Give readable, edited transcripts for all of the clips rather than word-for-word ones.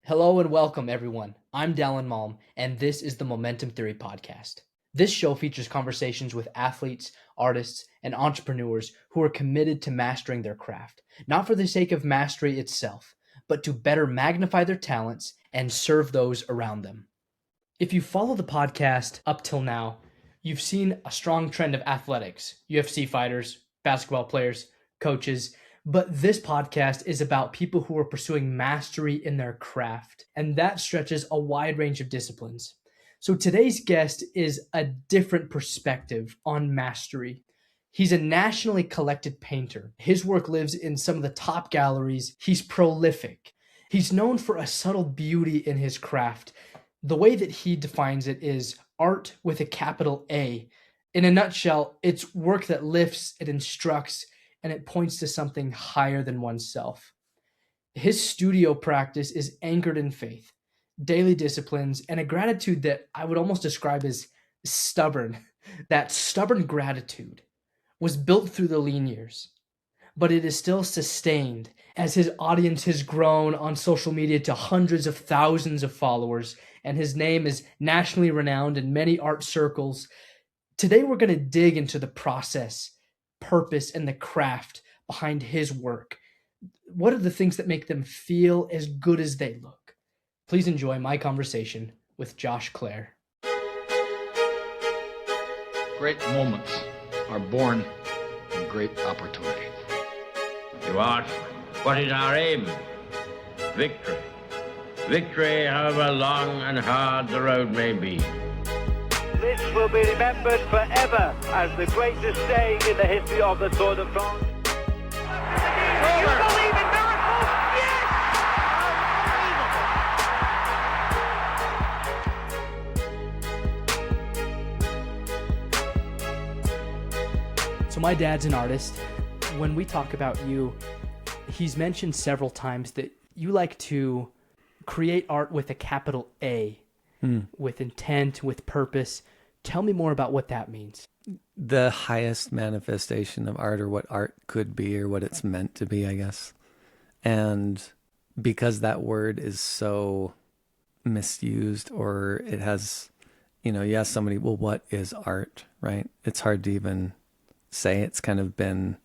Hello and welcome, everyone. I'm Dallin Malm, and this is the Momentum Theory Podcast. This show features conversations with athletes, artists, and entrepreneurs who are committed to mastering their craft, not for the sake of mastery itself, but to better magnify their talents and serve those around them. If you follow the podcast up till now, you've seen a strong trend of athletics, UFC fighters, basketball players, coaches, but this podcast is about people who are pursuing mastery in their craft, and that stretches a wide range of disciplines. So today's guest is a different perspective on mastery. He's a nationally collected painter. His work lives in some of the top galleries. He's prolific. He's known for a subtle beauty in his craft. The way that he defines it is art with a capital A. In a nutshell, it's work that lifts, it instructs, and it points to something higher than oneself. His studio practice is anchored in faith, daily disciplines, and a gratitude that I would almost describe as stubborn. That stubborn gratitude was built through the lean years, but it is still sustained as his audience has grown on social media to hundreds of thousands of followers, and his name is nationally renowned in many art circles. Today we're going to dig into the process, purpose, and the craft behind his work. What are the things that make them feel as good as they look? Please enjoy my conversation with Josh Clare. Great moments are born in great opportunity. You ask, what is our aim? Victory. Victory, however long and hard the road may be. This will be remembered forever as the greatest day in the history of the Tour de France. You believe in miracles? Yes! So my dad's an artist. When we talk about you, he's mentioned several times that you like to create art with a capital A, with intent, with purpose. Tell me more about what that means. The highest manifestation of art, or what art could be, or what it's meant to be, I guess. And because that word is so misused, or it has, you ask somebody, well, what is art, right? It's hard to even say. It's kind of been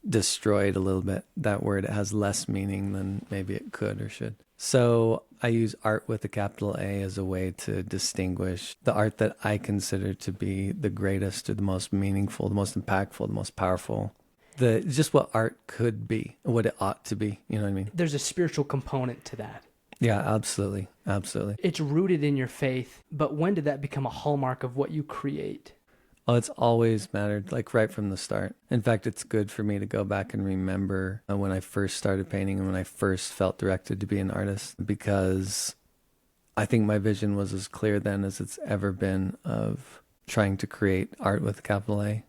destroyed a little bit. That word, it has less meaning than maybe it could or should. So I use art with a capital A as a way to distinguish the art that I consider to be the greatest, or the most meaningful, the most impactful, the most powerful. Just what art could be, what it ought to be. You know what I mean? There's a spiritual component to that. Yeah, absolutely. Absolutely. It's rooted in your faith, but when did that become a hallmark of what you create? Well, it's always mattered, like right from the start. In fact, it's good for me to go back and remember when I first started painting and when I first felt directed to be an artist, because I think my vision was as clear then as it's ever been of trying to create art with a capital A.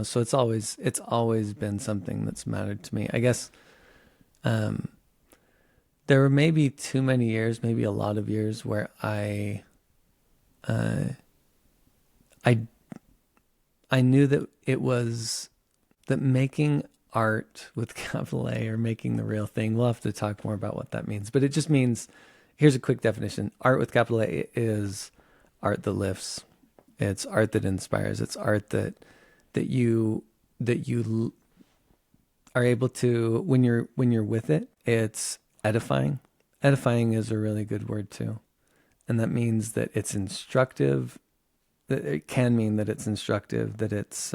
So it's always been something that's mattered to me. I guess there were maybe too many years, maybe a lot of years, where I knew that that making art with capital A, or making the real thing, we'll have to talk more about what that means, but it just means, here's a quick definition. Art with capital A is art that lifts. It's art that inspires. It's art that you are able to, when you're with it, it's edifying. Edifying is a really good word too. And that means that it's instructive. It can mean that it's instructive, that it's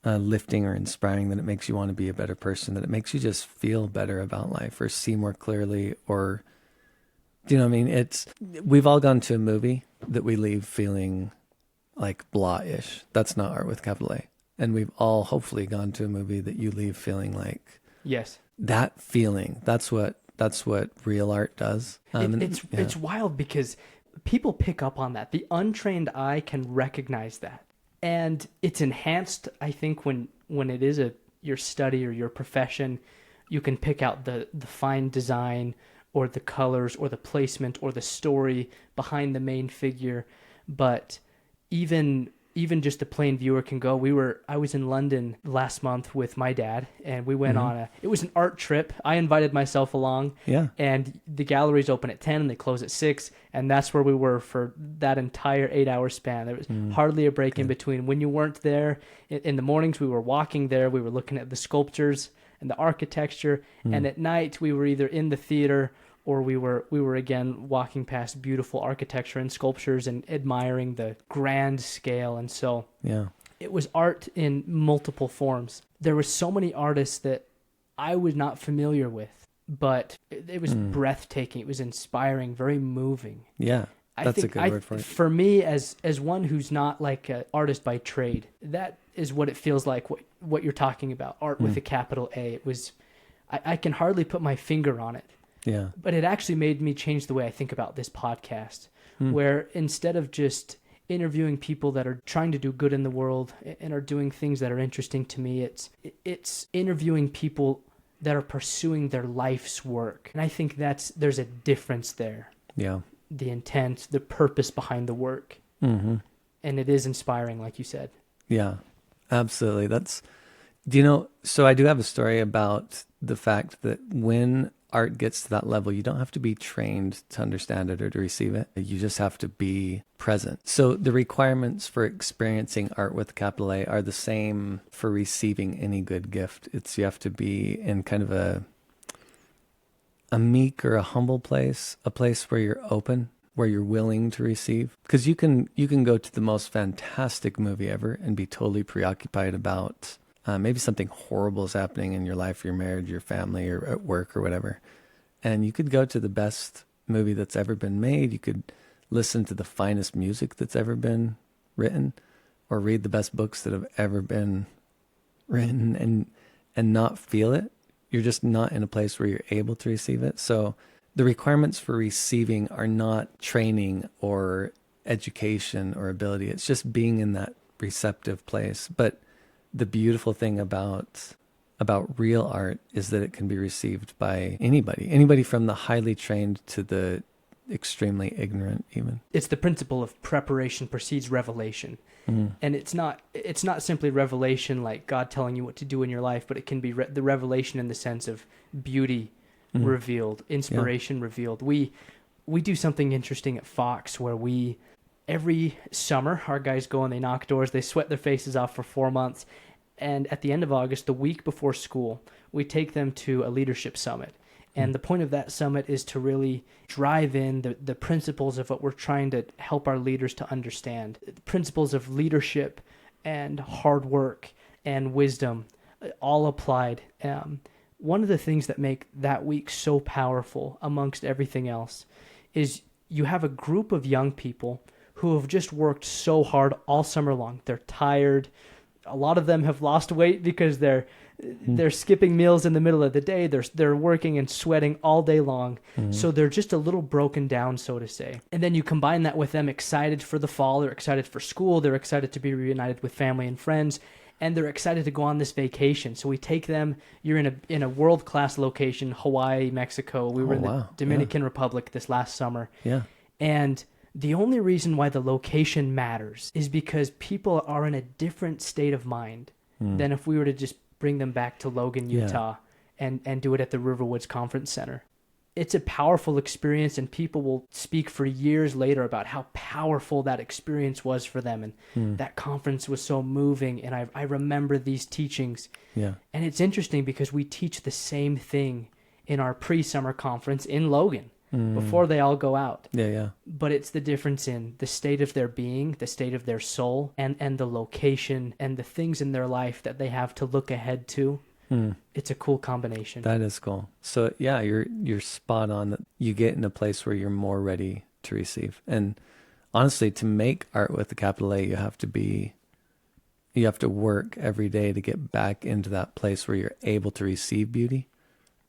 lifting or inspiring, that it makes you want to be a better person, that it makes you just feel better about life or see more clearly, or, do you know what I mean? We've all gone to a movie that we leave feeling like blah-ish. That's not art with capital A. And we've all hopefully gone to a movie that you leave feeling like, yes, that feeling. That's what real art does. It's wild because people pick up on that. The untrained eye can recognize that. And it's enhanced, I think, when it is your study or your profession. You can pick out the fine design, or the colors, or the placement, or the story behind the main figure. But even even just the plain viewer can go. I was in London last month with my dad, and we went on it was an art trip. I invited myself along. Yeah. And the galleries open at 10 and they close at 6, and that's where we were for that entire 8-hour span. There was hardly a break in between. When you weren't there, in the mornings we were walking there, we were looking at the sculptures and the architecture, and at night we were either in the theater or we were again walking past beautiful architecture and sculptures and admiring the grand scale. And so it was art in multiple forms. There were so many artists that I was not familiar with, but it was breathtaking. It was inspiring, very moving. Yeah, that's a good word for it. For me, as one who's not like an artist by trade, that is what it feels like, what you're talking about, art with a capital A. It was, I can hardly put my finger on it. Yeah. But it actually made me change the way I think about this podcast, where instead of just interviewing people that are trying to do good in the world and are doing things that are interesting to me, it's interviewing people that are pursuing their life's work. And I think there's a difference there. Yeah. The intent, the purpose behind the work. Mm-hmm. And it is inspiring, like you said. Yeah, absolutely. So I do have a story about the fact that when art gets to that level, you don't have to be trained to understand it or to receive it. You just have to be present. So the requirements for experiencing art with capital A are the same for receiving any good gift. You have to be in kind of a meek or a humble place, a place where you're open, where you're willing to receive. Because you can go to the most fantastic movie ever and be totally preoccupied about maybe something horrible is happening in your life, your marriage, your family, or at work or whatever. And you could go to the best movie that's ever been made. You could listen to the finest music that's ever been written, or read the best books that have ever been written and not feel it. You're just not in a place where you're able to receive it. So the requirements for receiving are not training or education or ability. It's just being in that receptive place. But the beautiful thing about real art is that it can be received by anybody from the highly trained to the extremely ignorant even. It's the principle of preparation precedes revelation. And it's not simply revelation like God telling you what to do in your life, but it can be the revelation in the sense of beauty revealed, inspiration revealed. We do something interesting at Fox where every summer, our guys go and they knock doors, they sweat their faces off for 4 months. And at the end of August, the week before school, we take them to a leadership summit. And the point of that summit is to really drive in the principles of what we're trying to help our leaders to understand. The principles of leadership and hard work and wisdom, all applied. One of the things that make that week so powerful amongst everything else is you have a group of young people who have just worked so hard all summer long. They're tired. A lot of them have lost weight because they're skipping meals in the middle of the day. They're working and sweating all day long. So they're just a little broken down, so to say. And then you combine that with them excited for the fall. They're excited for school. They're excited to be reunited with family and friends. And they're excited to go on this vacation. So we take them. You're in a world-class location, Hawaii, Mexico. We were in the Dominican Republic this last summer. Yeah. And the only reason why the location matters is because people are in a different state of mind than if we were to just bring them back to Logan, Utah, and do it at the Riverwoods Conference Center. It's a powerful experience, and people will speak for years later about how powerful that experience was for them, and that conference was so moving, and I remember these teachings. Yeah. And it's interesting because we teach the same thing in our pre-summer conference in Logan. Before they all go out. Yeah. But it's the difference in the state of their being, the state of their soul, and the location and the things in their life that they have to look ahead to. It's a cool combination. That is cool. So yeah, you're spot on that you get in a place where you're more ready to receive. And honestly, to make art with the capital A, you have to work every day to get back into that place where you're able to receive beauty,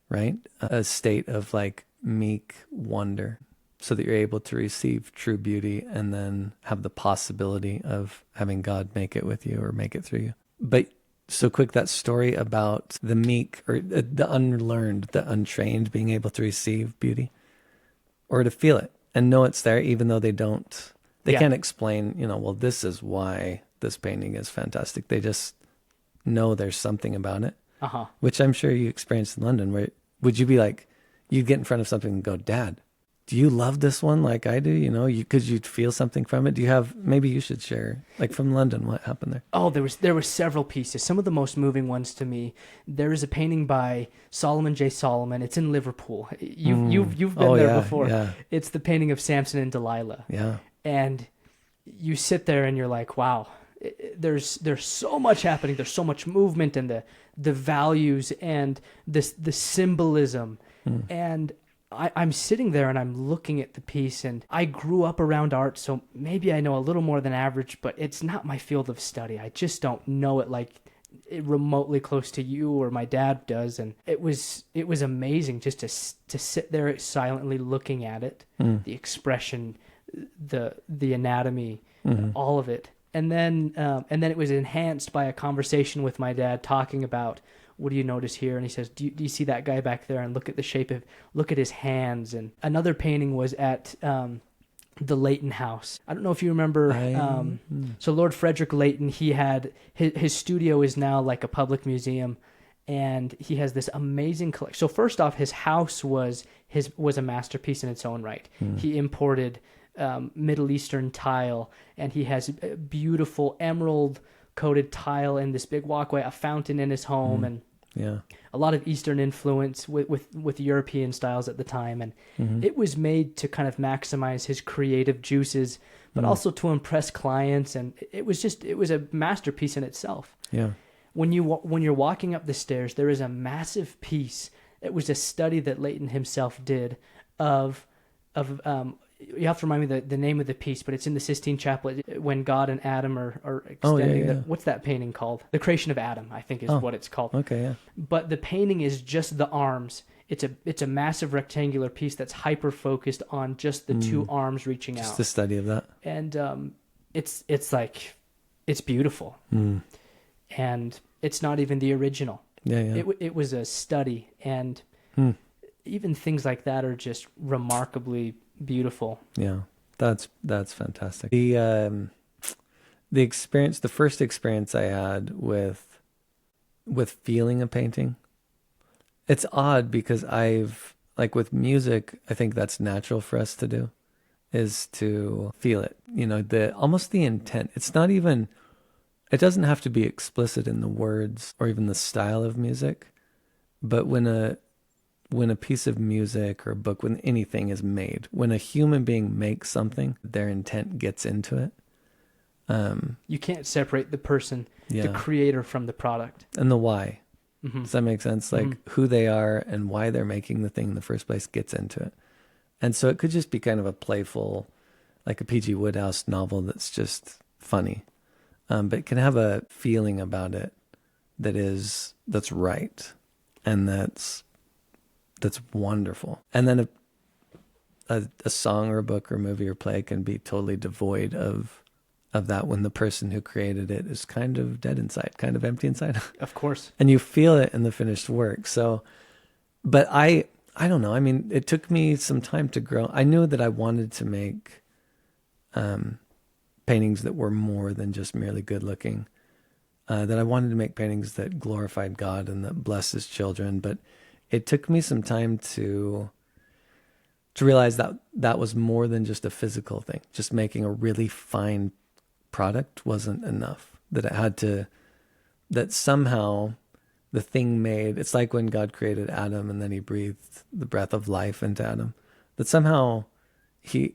right? A state of like meek wonder, so that you're able to receive true beauty and then have the possibility of having God make it with you or make it through you. But so quick, that story about the meek or the unlearned, the untrained being able to receive beauty or to feel it and know it's there, even though they can't explain, well, this is why this painting is fantastic. They just know there's something about it, Uh-huh. which I'm sure you experienced in London, where would you be like, you'd get in front of something and go, Dad, do you love this one like I do? You know, could you feel something from it? Do you have, maybe you should share, like from London, what happened there? Oh, there were several pieces. Some of the most moving ones to me. There is a painting by Solomon J. Solomon. It's in Liverpool. You've been there before. Yeah. It's the painting of Samson and Delilah. Yeah. And you sit there and you're like, wow, there's so much happening. There's so much movement, and the values and the symbolism. And I'm sitting there and I'm looking at the piece, and I grew up around art, so maybe I know a little more than average, but it's not my field of study. I just don't know it like remotely close to you or my dad does. And it was amazing just to sit there silently looking at it, the expression, the anatomy, all of it. And then it was enhanced by a conversation with my dad talking about, what do you notice here? And he says, do you see that guy back there? And look at the shape look at his hands. And another painting was at the Leighton House. I don't know if you remember. So Lord Frederick Leighton, he had his studio is now like a public museum, and he has this amazing collection. So first off, his house was a masterpiece in its own right. He imported Middle Eastern tile, and he has a beautiful emerald coated tile in this big walkway, a fountain in his home, and a lot of Eastern influence with European styles at the time. And it was made to kind of maximize his creative juices, but also to impress clients. And it was a masterpiece in itself. Yeah. When you're walking up the stairs, there is a massive piece. It was a study that Leighton himself did of you have to remind me the name of the piece, but it's in the Sistine Chapel when God and Adam are extending. What's that painting called? The Creation of Adam, I think is what it's called. Okay, yeah. But the painting is just the arms. It's a massive rectangular piece that's hyper focused on just the two arms reaching out. Just the study of that. And it's beautiful. And it's not even the original. Yeah. It was a study, and even things like that are just remarkably beautiful. Yeah, that's fantastic. The experience, the first experience I had with feeling a painting, it's odd because with music, I think that's natural for us to do, is to feel it. You know, almost the intent. It's not even, it doesn't have to be explicit in the words or even the style of music, but when a piece of music or a book, when anything is made, when a human being makes something, their intent gets into it. You can't separate the person, the creator, from the product. And the why. Does that make sense? Like who they are and why they're making the thing in the first place gets into it. And so it could just be kind of a playful, like a P.G. Wodehouse novel that's just funny. But it can have a feeling about it that's right. And that's wonderful. And then a song or a book or movie or play can be totally devoid of that when the person who created it is kind of dead inside, kind of empty inside. Of course. And you feel it in the finished work. So, but I don't know. I mean, it took me some time to grow. I knew that I wanted to make paintings that were more than just merely good looking, that I wanted to make paintings that glorified God and that blessed his children. But it took me some time to realize that was more than just a physical thing. Just making a really fine product wasn't enough. That somehow the thing made, it's like when God created Adam and then he breathed the breath of life into Adam, that somehow he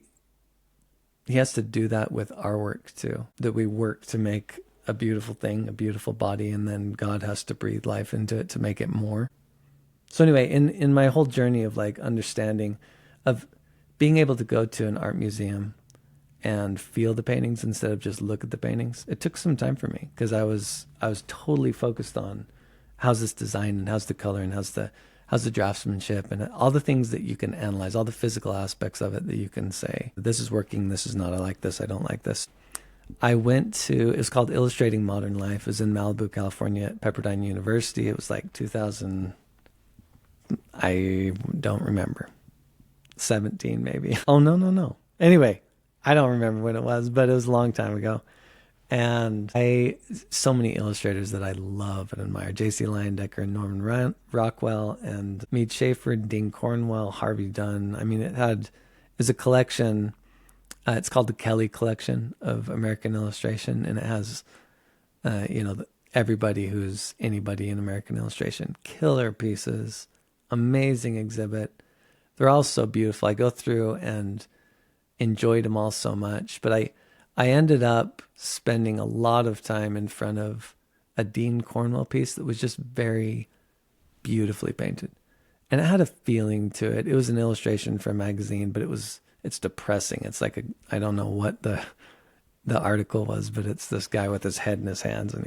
has to do that with our work too. That we work to make a beautiful thing, a beautiful body, and then God has to breathe life into it to make it more. So anyway, in my whole journey of like understanding, of being able to go to an art museum and feel the paintings instead of just look at the paintings, it took some time for me because I was totally focused on how's this design and how's the color and how's the draftsmanship and all the things that you can analyze, all the physical aspects of it that you can say, this is working, this is not, I like this, I don't like this. I went to, it was called Illustrating Modern Life. It was in Malibu, California at Pepperdine University. It was like 2000. I don't remember. 17 maybe. Oh, no. Anyway, I don't remember when it was, but it was a long time ago. And so many illustrators that I love and admire: J.C. Leyendecker, Norman Rockwell, and Mead Schaefer, Dean Cornwell, Harvey Dunn. I mean, it was a collection. It's called the Kelly Collection of American Illustration, and it has, everybody who's anybody in American illustration. Killer pieces, amazing exhibit. They're all so beautiful. I go through and enjoyed them all so much, but I ended up spending a lot of time in front of a Dean Cornwell piece that was just very beautifully painted. And it had a feeling to it. It was an illustration for a magazine, but it's depressing. It's like I don't know what the article was, but it's this guy with his head in his hands, and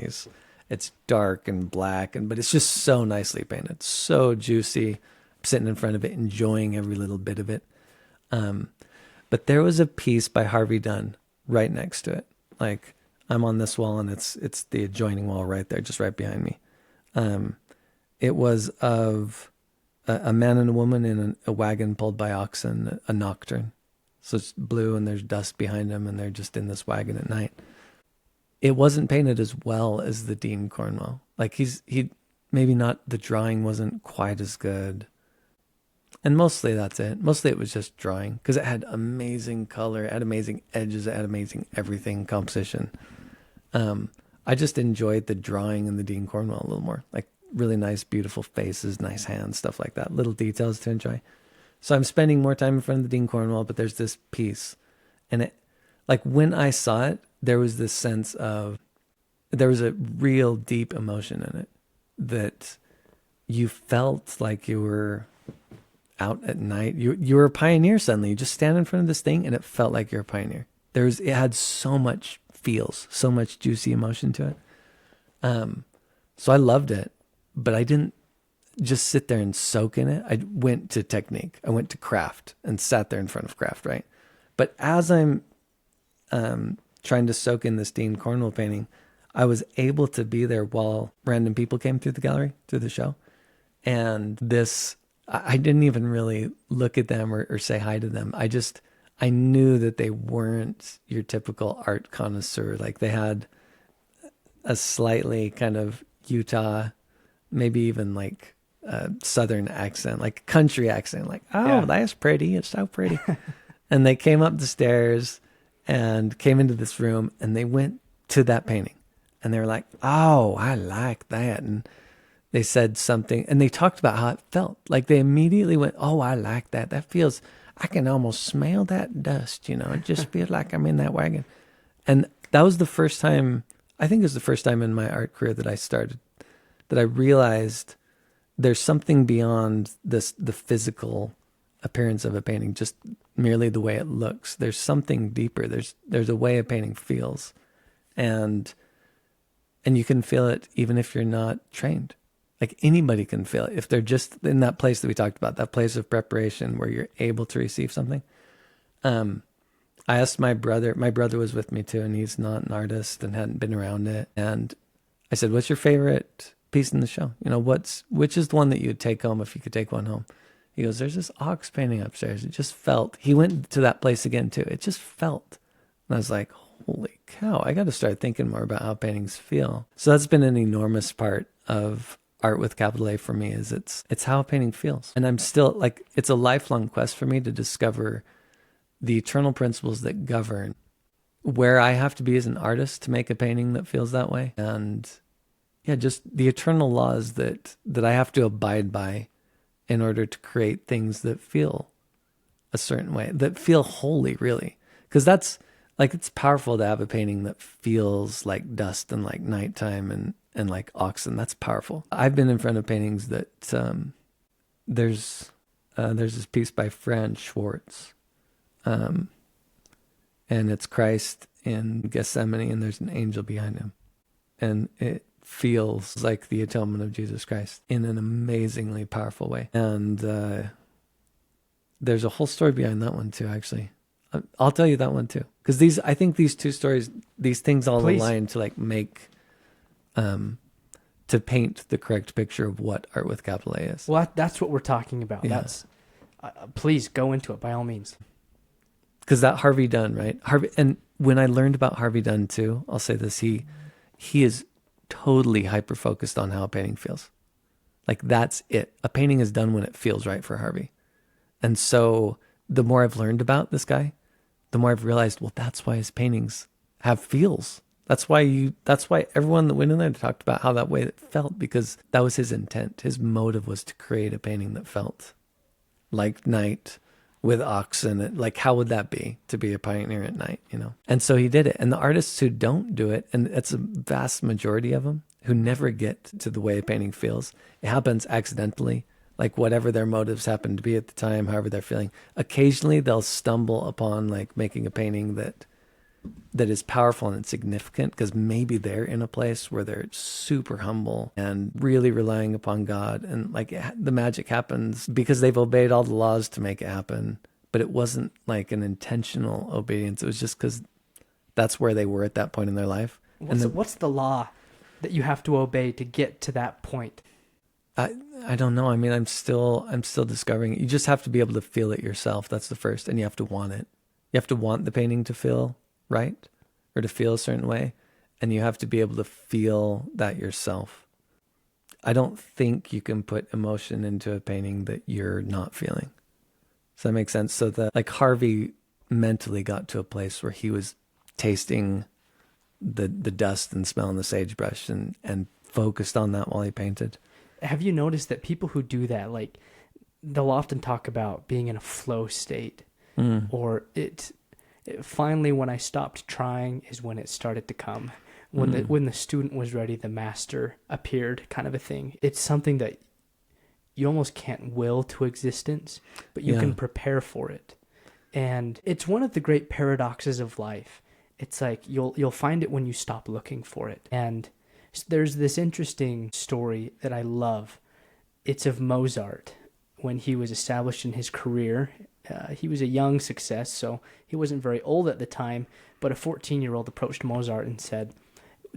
it's dark and black, but it's just so nicely painted, so juicy. I'm sitting in front of it, enjoying every little bit of it. But there was a piece by Harvey Dunn right next to it. Like, I'm on this wall, and it's the adjoining wall right there, just right behind me. It was of a man and a woman in a wagon pulled by oxen, a nocturne. So it's blue, and there's dust behind them, and they're just in this wagon at night. It wasn't painted as well as the Dean Cornwell. Like, he maybe not, the drawing wasn't quite as good. And mostly that's it. Mostly it was just drawing, because it had amazing color, it had amazing edges, it had amazing everything, composition. I just enjoyed the drawing in the Dean Cornwell a little more. Like, really nice, beautiful faces, nice hands, stuff like that. Little details to enjoy. So I'm spending more time in front of the Dean Cornwell, but there's this piece. And it, like, when I saw it, there was this sense of, there was a real deep emotion in it, that you felt like you were out at night. You were a pioneer suddenly. You just stand in front of this thing, and it felt like you're a pioneer. It had so much feels, so much juicy emotion to it. So I loved it, but I didn't just sit there and soak in it. I went to technique. I went to craft and sat there in front of craft, right? But as I'm trying to soak in this Dean Cornwell painting, I was able to be there while random people came through the gallery, through the show. And I didn't even really look at them or say hi to them. I knew that they weren't your typical art connoisseur. Like, they had a slightly kind of Utah, maybe even like Southern accent, like country accent, like, oh, that's pretty. It's so pretty. And they came up the stairs and came into this room, and they went to that painting, and they were like, oh, I like that. And they said something, and they talked about how it felt. Like, they immediately went, oh, I like that. That feels, I can almost smell that dust, It just feels like I'm in that wagon. And that was the first time, I think it was the first time in my art career that I realized there's something beyond the physical appearance of a painting, just merely the way it looks. There's something deeper. There's a way a painting feels. And you can feel it even if you're not trained. Like, anybody can feel it if they're just in that place that we talked about, that place of preparation where you're able to receive something. I asked my brother was with me too, and he's not an artist and hadn't been around it. And I said, what's your favorite piece in the show? Which is the one that you'd take home if you could take one home? He goes, there's this ox painting upstairs. It just felt, he went to that place again too. It just felt. And I was like, holy cow, I got to start thinking more about how paintings feel. So that's been an enormous part of art with capital A for me, is it's how a painting feels. And I'm still, like, it's a lifelong quest for me to discover the eternal principles that govern where I have to be as an artist to make a painting that feels that way. And yeah, just the eternal laws that I have to abide by in order to create things that feel a certain way, that feel holy, really. Because that's, like, it's powerful to have a painting that feels like dust and like nighttime and like oxen. That's powerful. I've been in front of paintings that there's this piece by Fran Schwartz, and it's Christ in Gethsemane, and there's an angel behind him, and it feels like the atonement of Jesus Christ in an amazingly powerful way. And there's a whole story behind that one too, actually. I'll tell you that one too, because I think these two stories, these things all align to like make to paint the correct picture of what art with capital A is. Well, that's what we're talking about. Yeah. That's please go into it by all means. Because that Harvey Dunn, right? And when I learned about Harvey Dunn too, I'll say this, he is totally hyper-focused on how a painting feels. Like that's it. A painting is done when it feels right for Harvey. And so the more I've learned about this guy, the more I've realized, well, that's why his paintings have feels. That's why everyone that went in there talked about how that way it felt, because that was his intent. His motive was to create a painting that felt like night with oxen. Like, how would that be to be a pioneer at night, you know? And so he did it. And the artists who don't do it, and it's a vast majority of them, who never get to the way a painting feels, it happens accidentally, like whatever their motives happen to be at the time, however they're feeling. Occasionally they'll stumble upon like making a painting that is powerful and significant, because maybe they're in a place where they're super humble and really relying upon God, and like the magic happens because they've obeyed all the laws to make it happen. But it wasn't like an intentional obedience. It was just because that's where they were at that point in their life. What's the law that you have to obey to get to that point? I don't know. I mean, I'm still discovering it. You just have to be able to feel it yourself. That's the first. And you have to want it. You have to want the painting to feel right, or to feel a certain way. And you have to be able to feel that yourself. I don't think you can put emotion into a painting that you're not feeling. Does that make sense? So that like Harvey mentally got to a place where he was tasting the dust and smelling the sagebrush and focused on that while he painted. Have you noticed that people who do that, like, they'll often talk about being in a flow state, or it finally, when I stopped trying is when it started to come. When the student was ready, the master appeared, kind of a thing. It's something that you almost can't will to existence, but you can prepare for it. And it's one of the great paradoxes of life. It's like you'll find it when you stop looking for it. And there's this interesting story that I love. It's of Mozart. When he was established in his career, he was a young success, so he wasn't very old at the time, but a 14-year-old approached Mozart and said,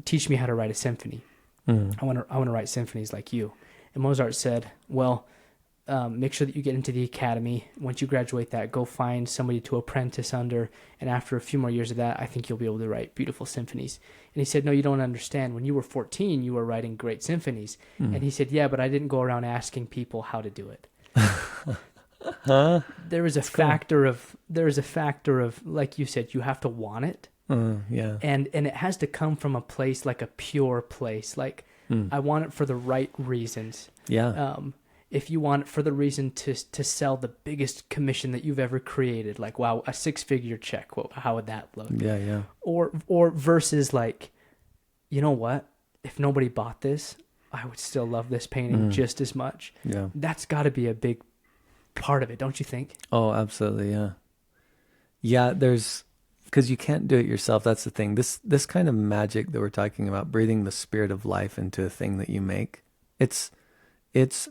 "Teach me how to write a symphony. I want to write symphonies like you." And Mozart said, "Well, make sure that you get into the academy. Once you graduate that, go find somebody to apprentice under, and after a few more years of that, I think you'll be able to write beautiful symphonies." And he said, "No, you don't understand. When you were 14, you were writing great symphonies." And he said, "Yeah, but I didn't go around asking people how to do it." There is a factor of, like you said, you have to want it. Yeah. And it has to come from a place, like a pure place. Like, I want it for the right reasons. Yeah. If you want it for the reason to sell the biggest commission that you've ever created, like, wow, a 6-figure check, well, how would that look? Yeah. Or versus like, you know what? If nobody bought this, I would still love this painting just as much. Yeah. That's got to be a big part of it, don't you think? Oh, absolutely. Yeah. Yeah. Because you can't do it yourself. That's the thing. This kind of magic that we're talking about, breathing the spirit of life into a thing that you make, it's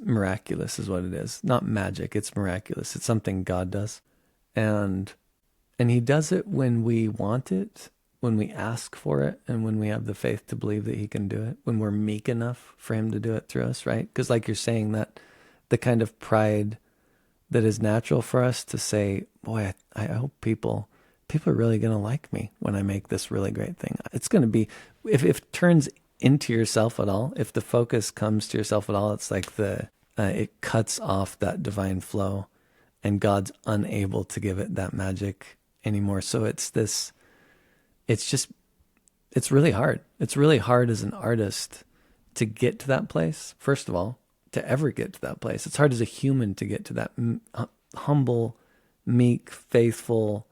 miraculous is what it is. Not magic. It's miraculous. It's something God does. And he does it when we want it, when we ask for it, and when we have the faith to believe that he can do it, when we're meek enough for him to do it through us, right? Because like you're saying, that the kind of pride that is natural for us to say, boy, I hope people are really going to like me when I make this really great thing. It's going to be, if it turns into yourself at all, if the focus comes to yourself at all, it's like it cuts off that divine flow, and God's unable to give it that magic anymore. So it's really hard. It's really hard as an artist to get to that place, first of all, to ever get to that place. It's hard as a human to get to that humble, meek, faithful,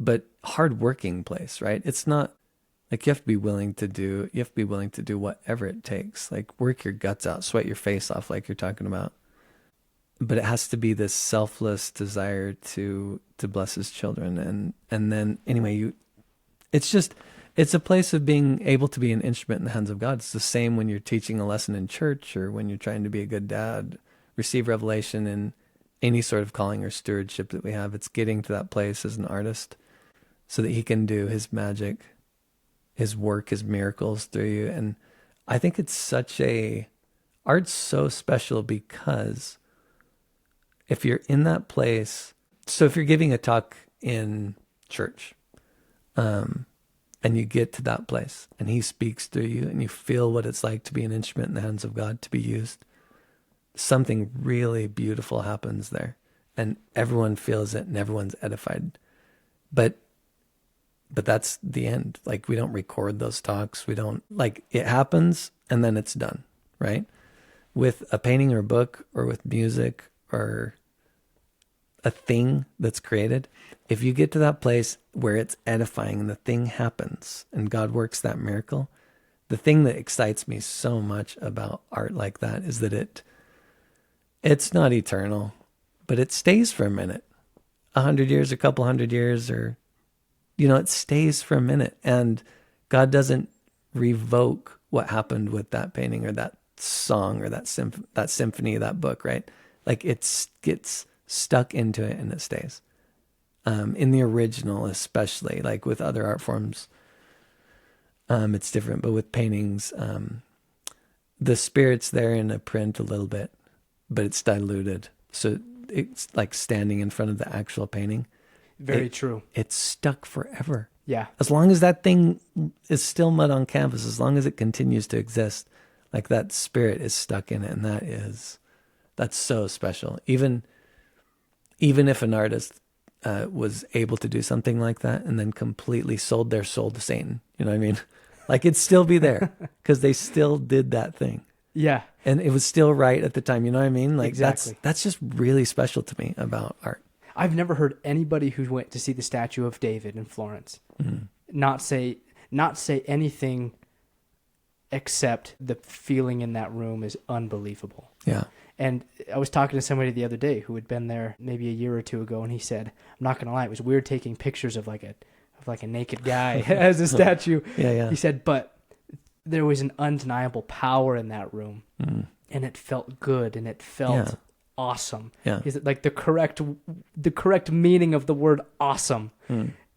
but hardworking place, right? It's not like you have to be willing to do whatever it takes, like work your guts out, sweat your face off, like you're talking about. But it has to be this selfless desire to bless his children. And then anyway, it's a place of being able to be an instrument in the hands of God. It's the same when you're teaching a lesson in church, or when you're trying to be a good dad, receive revelation in any sort of calling or stewardship that we have. It's getting to that place as an artist so that he can do his magic, his work, his miracles through you. And I think art's so special because if you're in that place, so if you're giving a talk in church, And you get to that place and he speaks through you and you feel what it's like to be an instrument in the hands of God, to be used. Something really beautiful happens there and everyone feels it and everyone's edified. But that's the end. Like, we don't record those talks. We don't, like, it happens and then it's done, right? With a painting or a book or with music or a thing that's created, if you get to that place where it's edifying and the thing happens and God works that miracle, the thing that excites me so much about art like that is that it's not eternal, but it stays for a minute, 100 years, a couple hundred years, or, it stays for a minute. And God doesn't revoke what happened with that painting or that song or that symphony, that book, right? Like, it gets stuck into it and it stays. In the original, especially, like with other art forms, it's different. But with paintings, the spirit's there in a print a little bit, but it's diluted. So it's like standing in front of the actual painting. Very true. It's stuck forever. Yeah. As long as that thing is still mud on canvas, as long as it continues to exist, like, that spirit is stuck in it. And that's so special. Even if an artist was able to do something like that and then completely sold their soul to Satan, you know what I mean? Like, it'd still be there because they still did that thing. Yeah. And it was still right at the time, you know what I mean? Like, exactly. That's just really special to me about art. I've never heard anybody who went to see the statue of David in Florence not say anything except the feeling in that room is unbelievable. Yeah. And I was talking to somebody the other day who had been there maybe a year or two ago, and he said, I'm not going to lie, it was weird taking pictures of like a naked guy as a statue. Yeah. He said, but there was an undeniable power in that room, and it felt good, and it felt awesome. Yeah. Is it like the correct meaning of the word awesome?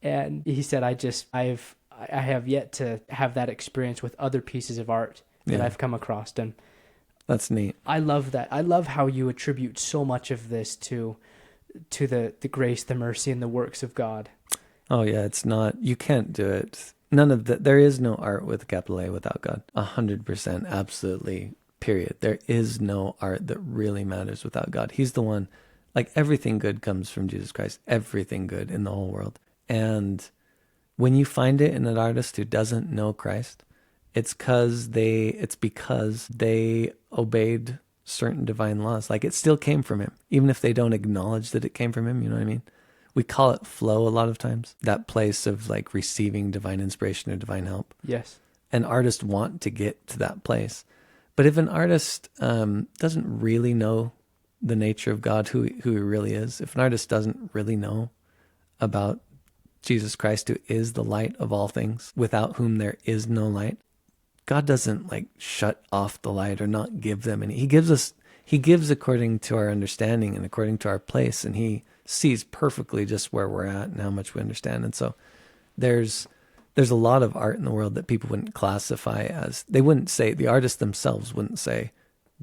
And he said, I have yet to have that experience with other pieces of art that I've come across, and that's neat. I love that. I love how you attribute so much of this to the grace, the mercy, and the works of God. Oh yeah, it's not, you can't do it. None of that. There is no art with a capital A without God. 100%, absolutely, period. There is no art that really matters without God. He's the one, like, everything good comes from Jesus Christ. Everything good in the whole world. And when you find it in an artist who doesn't know Christ, it's because they obeyed certain divine laws. Like, it still came from him, even if they don't acknowledge that it came from him. You know what I mean? We call it flow a lot of times, that place of like receiving divine inspiration or divine help. Yes. And artists want to get to that place. But if an artist doesn't really know the nature of God, who he really is, if an artist doesn't really know about Jesus Christ, who is the light of all things, without whom there is no light, God doesn't like shut off the light or not give them any. He gives according to our understanding and according to our place, and he sees perfectly just where we're at and how much we understand. And so there's a lot of art in the world that people wouldn't classify as, they wouldn't say, the artists themselves wouldn't say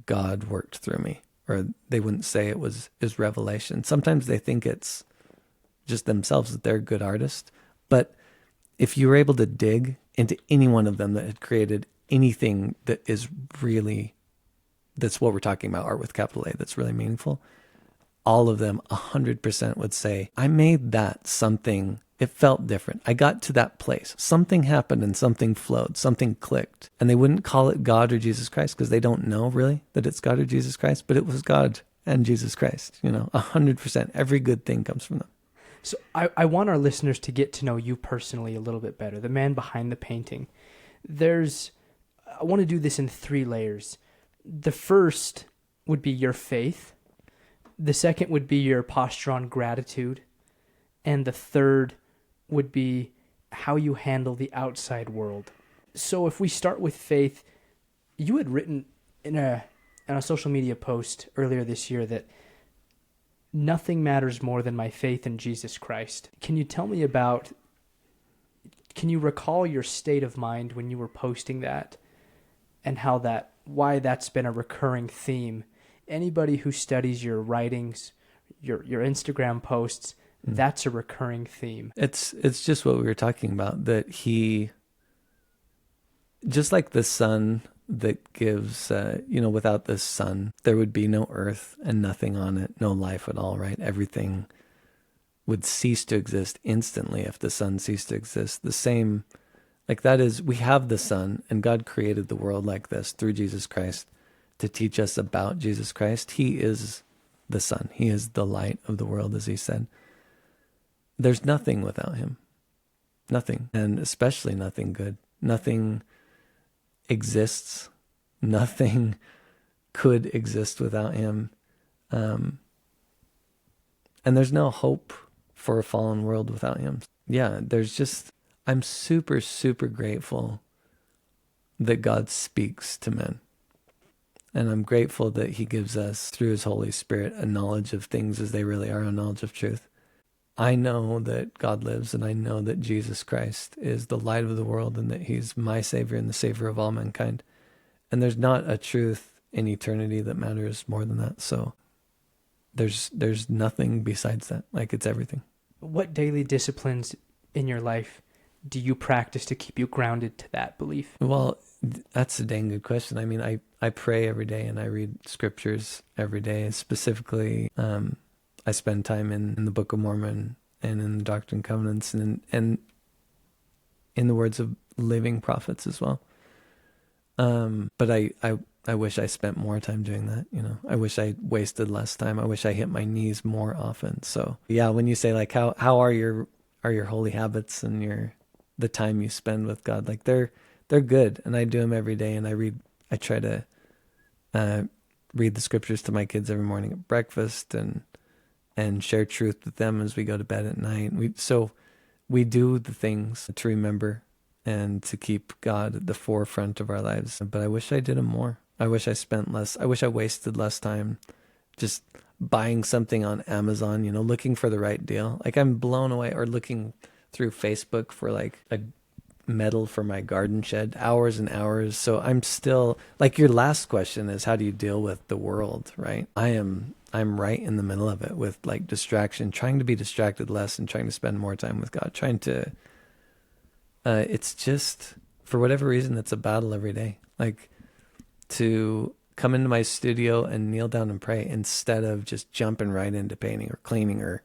God worked through me, or they wouldn't say it was his revelation. Sometimes they think it's just themselves, that they're a good artist. But if you were able to dig into any one of them that had created anything that is really, that's what we're talking about, art with capital A, that's really meaningful, all of them 100% would say, I made that something, it felt different. I got to that place. Something happened and something flowed, something clicked. And they wouldn't call it God or Jesus Christ because they don't know really that it's God or Jesus Christ, but it was God and Jesus Christ, 100%. Every good thing comes from them. So I want our listeners to get to know you personally a little bit better, the man behind the painting. I want to do this in 3 layers. The first would be your faith. The second would be your posture on gratitude. And the third would be how you handle the outside world. So if we start with faith, you had written in a social media post earlier this year that nothing matters more than my faith in Jesus Christ. Can you tell me can you recall your state of mind when you were posting that, and why that's been a recurring theme? Anybody who studies your writings, your Instagram posts, That's a recurring theme. It's just what we were talking about, that he, just like the sun that gives, without the sun, there would be no earth and nothing on it, no life at all, right? Everything would cease to exist instantly if the sun ceased to exist. The same, like that is, we have the sun, and God created the world like this through Jesus Christ to teach us about Jesus Christ. He is the sun. He is the light of the world, as he said. There's nothing without him. Nothing. And especially nothing good. Nothing exists. Nothing could exist without him. And there's no hope for a fallen world without him. Yeah, I'm super, super grateful that God speaks to men. And I'm grateful that he gives us, through his Holy Spirit, a knowledge of things as they really are, a knowledge of truth. I know that God lives, and I know that Jesus Christ is the light of the world, and that he's my Savior and the Savior of all mankind. And there's not a truth in eternity that matters more than that. So there's nothing besides that. Like, it's everything. What daily disciplines in your life do you practice to keep you grounded to that belief? Well, that's a dang good question. I mean, I pray every day, and I read scriptures every day. Specifically, I spend time in the Book of Mormon and in the Doctrine and Covenants, and in the words of living prophets as well. But I wish I spent more time doing that. I wish I wasted less time. I wish I hit my knees more often. So yeah, when you say like, how are your holy habits and the time you spend with God, like they're good, and I do them every day. And I try to read the scriptures to my kids every morning at breakfast, and share truth with them as we go to bed at night. So we do the things to remember and to keep God at the forefront of our lives. But I wish I did them more. I wish I spent less. I wish I wasted less time just buying something on Amazon, looking for the right deal. Like, I'm blown away, or looking through Facebook for like a metal for my garden shed, hours and hours. So I'm still, like, your last question is, how do you deal with the world, right? I'm right in the middle of it with like distraction, trying to be distracted less and trying to spend more time with God, it's just, for whatever reason, it's a battle every day. Like, to come into my studio and kneel down and pray instead of just jumping right into painting or cleaning or,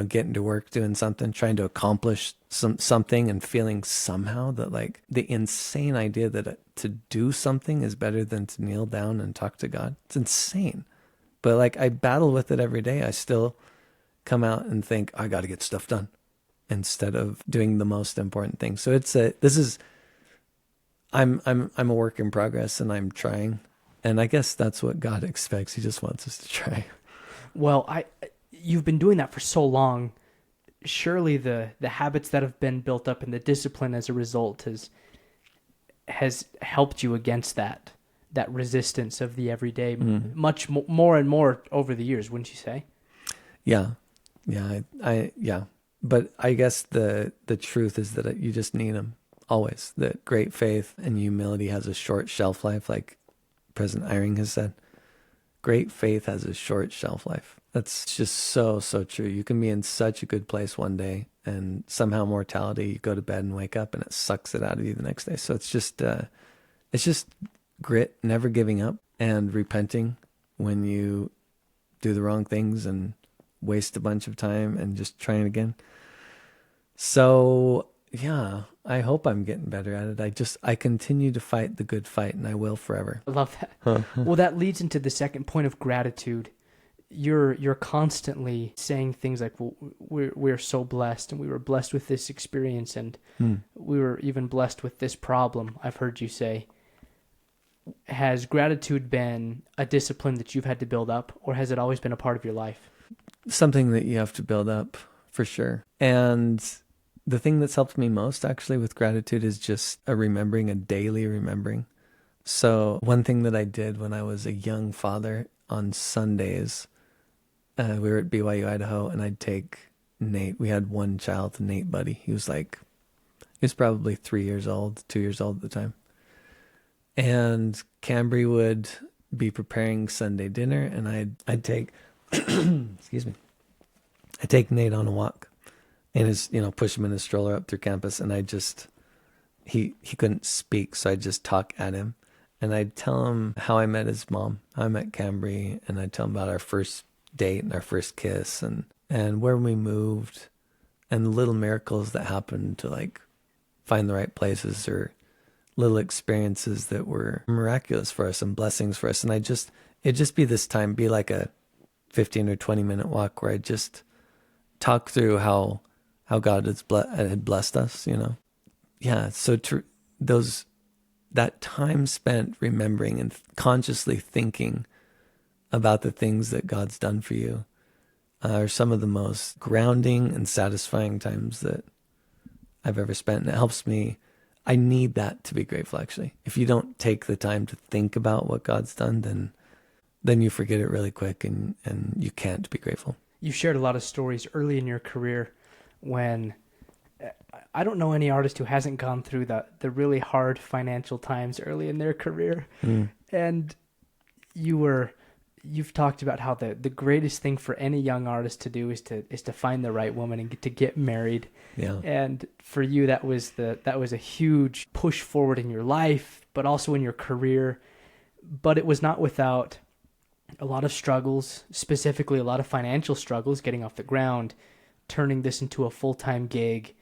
getting to work, doing something, trying to accomplish something and feeling somehow that, like, the insane idea that to do something is better than to kneel down and talk to God. It's insane. But like, I battle with it every day. I still come out and think, I got to get stuff done, instead of doing the most important thing. So I'm a work in progress, and I'm trying. And I guess that's what God expects. He just wants us to try. Well, you've been doing that for so long. Surely the habits that have been built up and the discipline as a result has helped you against that resistance of the everyday, much more and more over the years, wouldn't you say? Yeah. Yeah. But I guess the truth is that you just need them always. That great faith and humility has a short shelf life, like President Eyring has said. Great faith has a short shelf life. That's just so, so true. You can be in such a good place one day, and somehow mortality, you go to bed and wake up and it sucks it out of you the next day. So it's just grit, never giving up, and repenting when you do the wrong things and waste a bunch of time, and just trying again. So yeah, I hope I'm getting better at it. I continue to fight the good fight, and I will forever. I love that. Well, that leads into the second point of gratitude. You're constantly saying things like, well, we're so blessed, and we were blessed with this experience, and we were even blessed with this problem, I've heard you say. Has gratitude been a discipline that you've had to build up, or has it always been a part of your life? Something that you have to build up, for sure. And the thing that's helped me most, actually, with gratitude is just a daily remembering. So one thing that I did when I was a young father, on Sundays, we were at BYU, Idaho, and I'd take Nate. We had one child, Nate Buddy. He was probably 2 years old at the time. And Cambry would be preparing Sunday dinner, and I'd take, excuse me, I take Nate on a walk and push him in his stroller up through campus. And he couldn't speak. So I just talk at him and I'd tell him how I met his mom, how I met Cambry. And I'd tell him about our first date and our first kiss and where we moved and the little miracles that happened to like find the right places or little experiences that were miraculous for us and blessings for us. And it'd just be this time, be like a 15 or 20 minute walk where I just talk through how God had blessed us, Yeah. So that time spent remembering and consciously thinking about the things that God's done for you are some of the most grounding and satisfying times that I've ever spent. And it helps me. I need that to be grateful, actually. If you don't take the time to think about what God's done, then you forget it really quick and you can't be grateful. You shared a lot of stories early in your career when I don't know any artist who hasn't gone through the really hard financial times early in their career. And you've talked about how the greatest thing for any young artist to do is to find the right woman and to get married. Yeah. And for you, that was a huge push forward in your life, but also in your career. But it was not without a lot of struggles, specifically a lot of financial struggles getting off the ground, turning this into a full-time gig,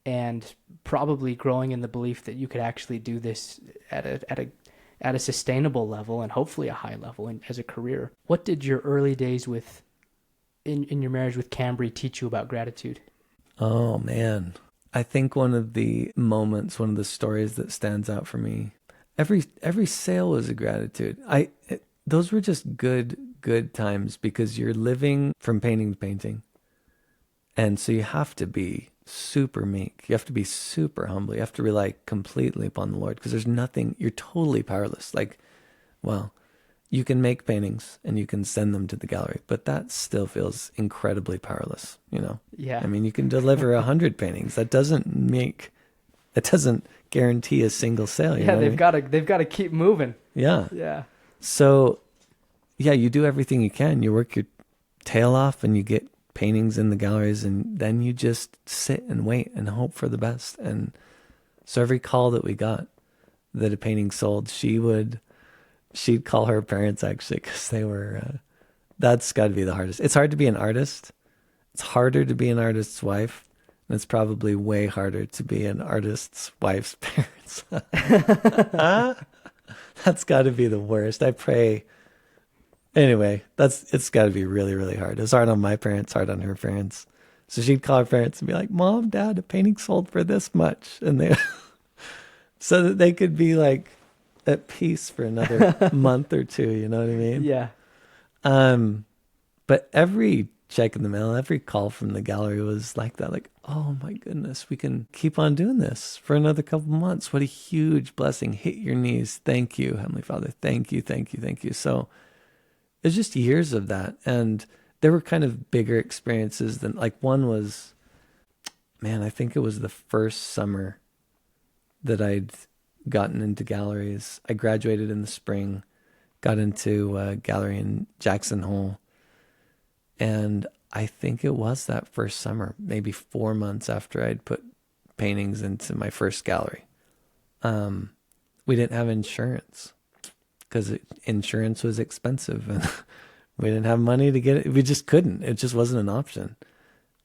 and probably growing in the belief that you could actually do this at a sustainable level and hopefully a high level as a career. What did your early days in your marriage with Cambry teach you about gratitude? Oh man. I think one of the stories that stands out for me, every sale was a gratitude. Those were just good times because you're living from painting to painting. And so you have to be super meek. You have to be super humble. You have to rely completely upon the Lord because there's nothing, you're totally powerless. Like, well, you can make paintings and you can send them to the gallery, but that still feels incredibly powerless, Yeah. I mean, you can deliver 100 paintings. That doesn't guarantee a single sale. Yeah, they've got to keep moving. Yeah. Yeah. So, yeah, you do everything you can. You work your tail off and you get paintings in the galleries, and then you just sit and wait and hope for the best. And so every call that we got that a painting sold, she'd call her parents actually because they were, that's got to be the hardest. It's hard to be an artist. It's harder to be an artist's wife. And it's probably way harder to be an artist's wife's parents. That's got to be the worst. I pray. Anyway, it's got to be really, really hard. It's hard on my parents, hard on her parents. So she'd call her parents and be like, "Mom, Dad, a painting sold for this much," and so that they could be like at peace for another month or two. You know what I mean? Yeah. But every check in the mail, every call from the gallery was like that. Like, oh my goodness, we can keep on doing this for another couple months. What a huge blessing. Hit your knees. Thank you, Heavenly Father. Thank you, thank you, thank you. So it's just years of that. And there were kind of bigger experiences than, like, one was, man, I think it was the first summer that I'd gotten into galleries. I graduated in the spring, got into a gallery in Jackson Hole. And I think it was that first summer, maybe 4 months after I'd put paintings into my first gallery. We didn't have insurance because insurance was expensive and we didn't have money to get it. We just couldn't. It just wasn't an option.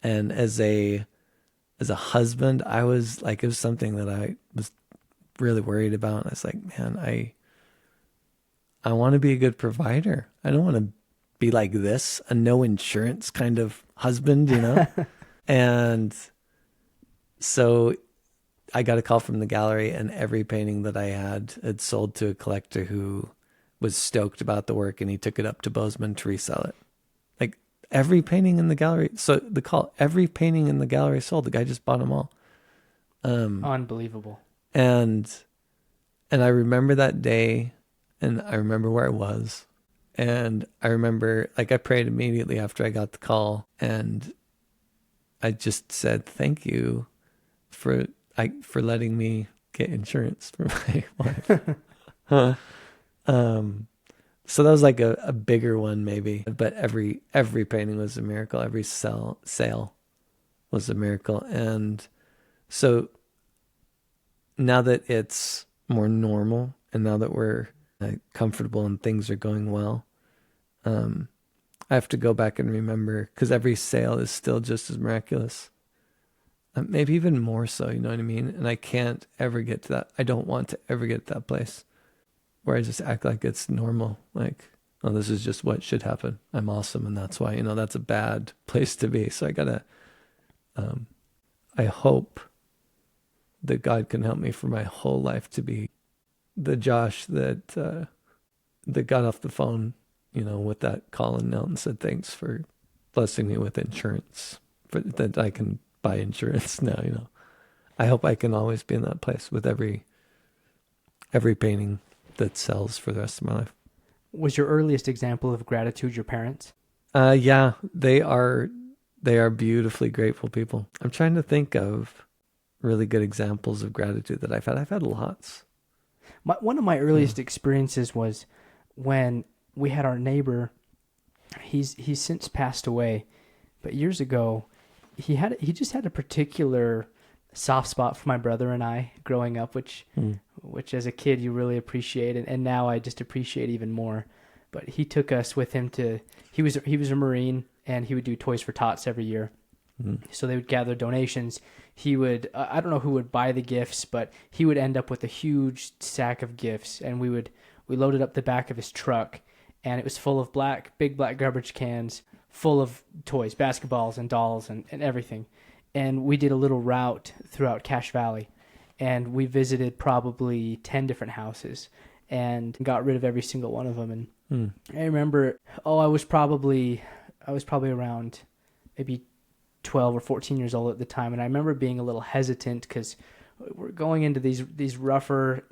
And as a husband, I was like, it was something that I was really worried about. I was like, man, I want to be a good provider. I don't want to be like this, a no insurance kind of husband, And so I got a call from the gallery, and every painting that I had sold to a collector who was stoked about the work, and he took it up to Bozeman to resell it. Like every painting in the gallery. So every painting in the gallery sold. The guy just bought them all. Unbelievable. And I remember that day, and I remember where I was. And I remember, like, I prayed immediately after I got the call, and I just said, thank you for letting me get insurance for my wife. So that was like a bigger one maybe, but every painting was a miracle. Every sale was a miracle. And so now that it's more normal and now that we're comfortable and things are going well, I have to go back and remember, because every sale is still just as miraculous. Maybe even more so, you know what I mean? And I can't ever get to that. I don't want to ever get to that place where I just act like it's normal. Like, oh, this is just what should happen. I'm awesome. And that's why, that's a bad place to be. So I gotta, I hope that God can help me for my whole life to be the Josh that got off the phone, with that call and knelt and said, thanks for blessing me with insurance, that I can buy insurance now, I hope I can always be in that place with every painting that sells for the rest of my life. Was your earliest example of gratitude your parents? Yeah, they are beautifully grateful people. I'm trying to think of really good examples of gratitude that I've had. I've had lots. One of my earliest experiences was when we had our neighbor. He's since passed away, but years ago, he just had a particular soft spot for my brother and I growing up, which as a kid you really appreciate, and now I just appreciate even more. But he took us with him he was a Marine, and he would do Toys for Tots every year. So they would gather donations. He would, I don't know who would buy the gifts, but he would end up with a huge sack of gifts, and we loaded up the back of his truck, and it was full of big black garbage cans full of toys, basketballs and dolls and everything. And we did a little route throughout Cache Valley, and we visited probably 10 different houses and got rid of every single one of them. And I remember, I was probably around maybe 12 or 14 years old at the time, and I remember being a little hesitant because we're going into these rougher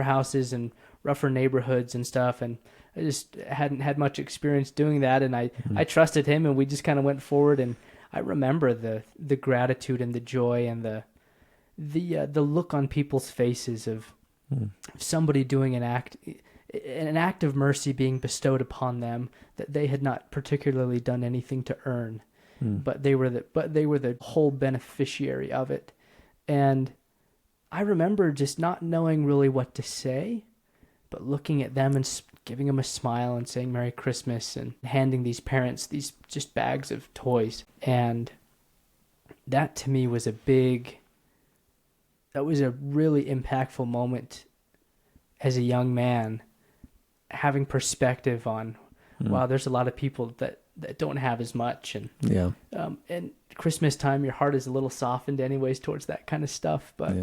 houses and rougher neighborhoods and stuff, and I just hadn't had much experience doing that, and I trusted him, and we just kind of went forward. And I remember the gratitude and the joy and the look on people's faces of somebody doing an act of mercy being bestowed upon them that they had not particularly done anything to earn. But they were the whole beneficiary of it. And I remember just not knowing really what to say, but looking at them and giving them a smile and saying Merry Christmas and handing these parents these just bags of toys. And that to me was a really impactful moment as a young man, having perspective on, wow, there's a lot of people that don't have as much. And and Christmas time, your heart is a little softened anyways towards that kind of stuff. But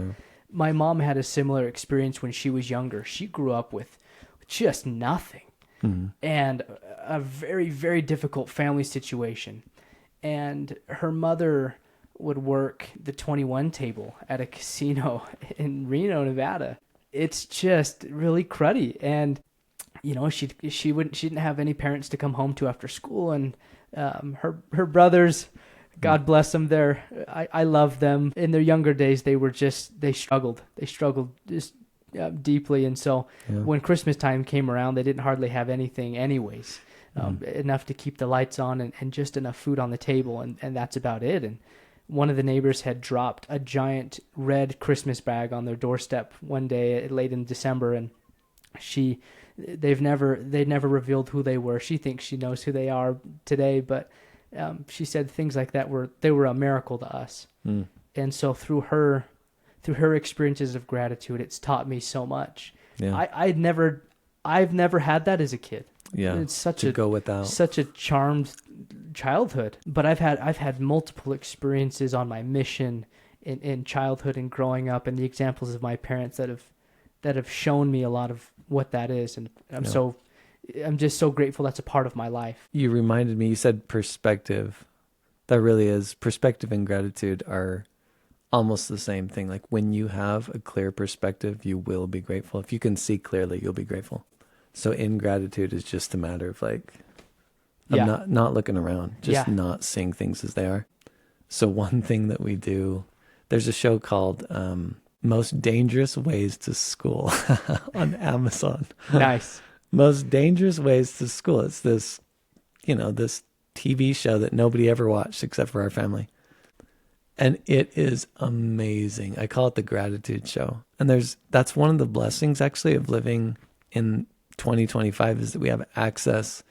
my mom had a similar experience when she was younger. She grew up with just nothing and a very, very difficult family situation. And her mother would work the 21 table at a casino in Reno, Nevada. It's just really cruddy. And she didn't have any parents to come home to after school, and her brothers, God bless them, I love them. In their younger days, they struggled just deeply, and so when Christmas time came around, they didn't hardly have anything anyways, enough to keep the lights on and just enough food on the table, and that's about it. And one of the neighbors had dropped a giant red Christmas bag on their doorstep one day late in December, and they'd never revealed who they were. She thinks she knows who they are today, but she said things like that were a miracle to us. And so through her experiences of gratitude, it's taught me so much. I've never had that as a kid. It's such a charmed childhood. But I've had multiple experiences on my mission in childhood and growing up, and the examples of my parents that have shown me a lot of what that is. And I'm just so grateful that's a part of my life. You reminded me, you said perspective. That really is. Perspective and gratitude are almost the same thing. Like when you have a clear perspective, you will be grateful. If you can see clearly, you'll be grateful. So ingratitude is just a matter of not looking around, just not seeing things as they are. So one thing that we do, there's a show called Most Dangerous Ways to School on Amazon. Nice. Most Dangerous Ways to School. It's this, this TV show that nobody ever watched except for our family. And it is amazing. I call it the gratitude show. And that's one of the blessings actually of living in 2025 is that we have access.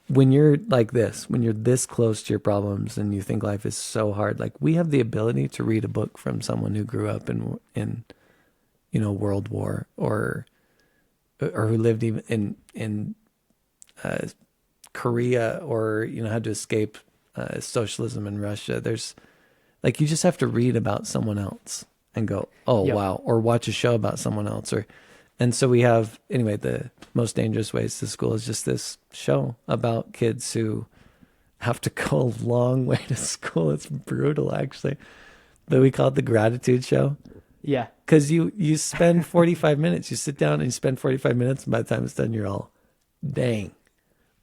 When you're like this, when you're this close to your problems and you think life is so hard, like we have the ability to read a book from someone who grew up in World War or who lived even in Korea or, had to escape socialism in Russia. There's like, you just have to read about someone else and go, oh, Yep. wow. Or watch a show about someone else. And so we have, anyway, the Most Dangerous Ways to School is just this show about kids who have to go a long way to school. It's brutal, actually. But we call it the gratitude show. Yeah. Because you spend 45 minutes. You sit down and you spend 45 minutes. And by the time it's done, you're all, dang,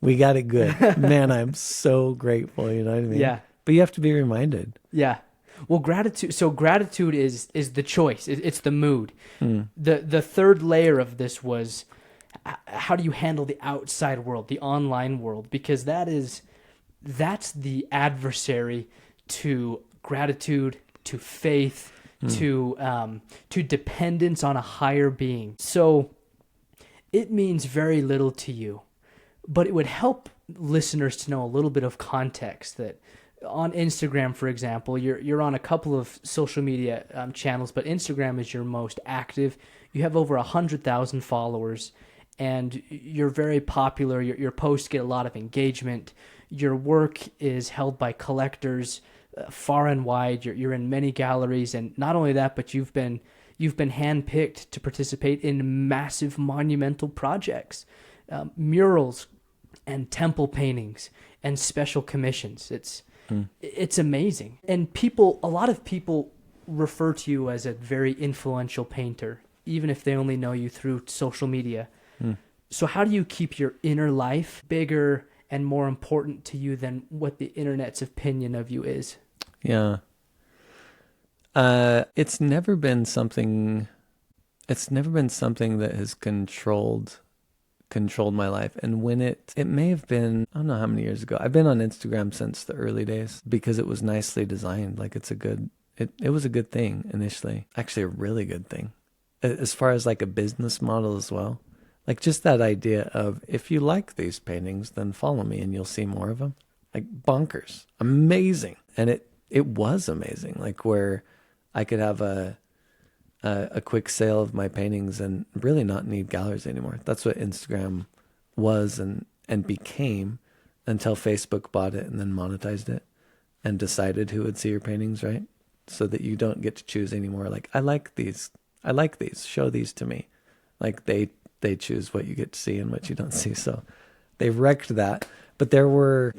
we got it good. Man, I'm so grateful. You know what I mean? Yeah. But you have to be reminded. Yeah. Well, gratitude. So gratitude is the choice. It's the mood. The third layer of this was how do you handle the outside world, the online world, because that's the adversary to gratitude, to faith, to dependence on a higher being. So it means very little to you, but it would help listeners to know a little bit of context that. On Instagram, for example, you're on a couple of social media channels, but Instagram is your most active. You have over 100,000 followers, and you're very popular. Your posts get a lot of engagement. Your work is held by collectors far and wide. You're in many galleries, and not only that, but you've been handpicked to participate in massive monumental projects, murals, and temple paintings, and special commissions. It's amazing. And a lot of people refer to you as a very influential painter, even if they only know you through social media. So how do you keep your inner life bigger and more important to you than what the internet's opinion of you is? Yeah. It's never been something that has controlled my life. And when it may have been, I don't know how many years ago. I've been on Instagram since the early days because it was nicely designed. Like it was a good thing initially. Actually a really good thing. As far as like a business model as well. Like just that idea of if you like these paintings, then follow me and you'll see more of them. Like bonkers. Amazing. And it was amazing. Like where I could have a quick sale of my paintings and really not need galleries anymore. That's what Instagram was and became until Facebook bought it and then monetized it and decided who would see your paintings, right? So that you don't get to choose anymore. Like, I like these. Show these to me. Like they choose what you get to see and what you don't see. So they wrecked that. But there were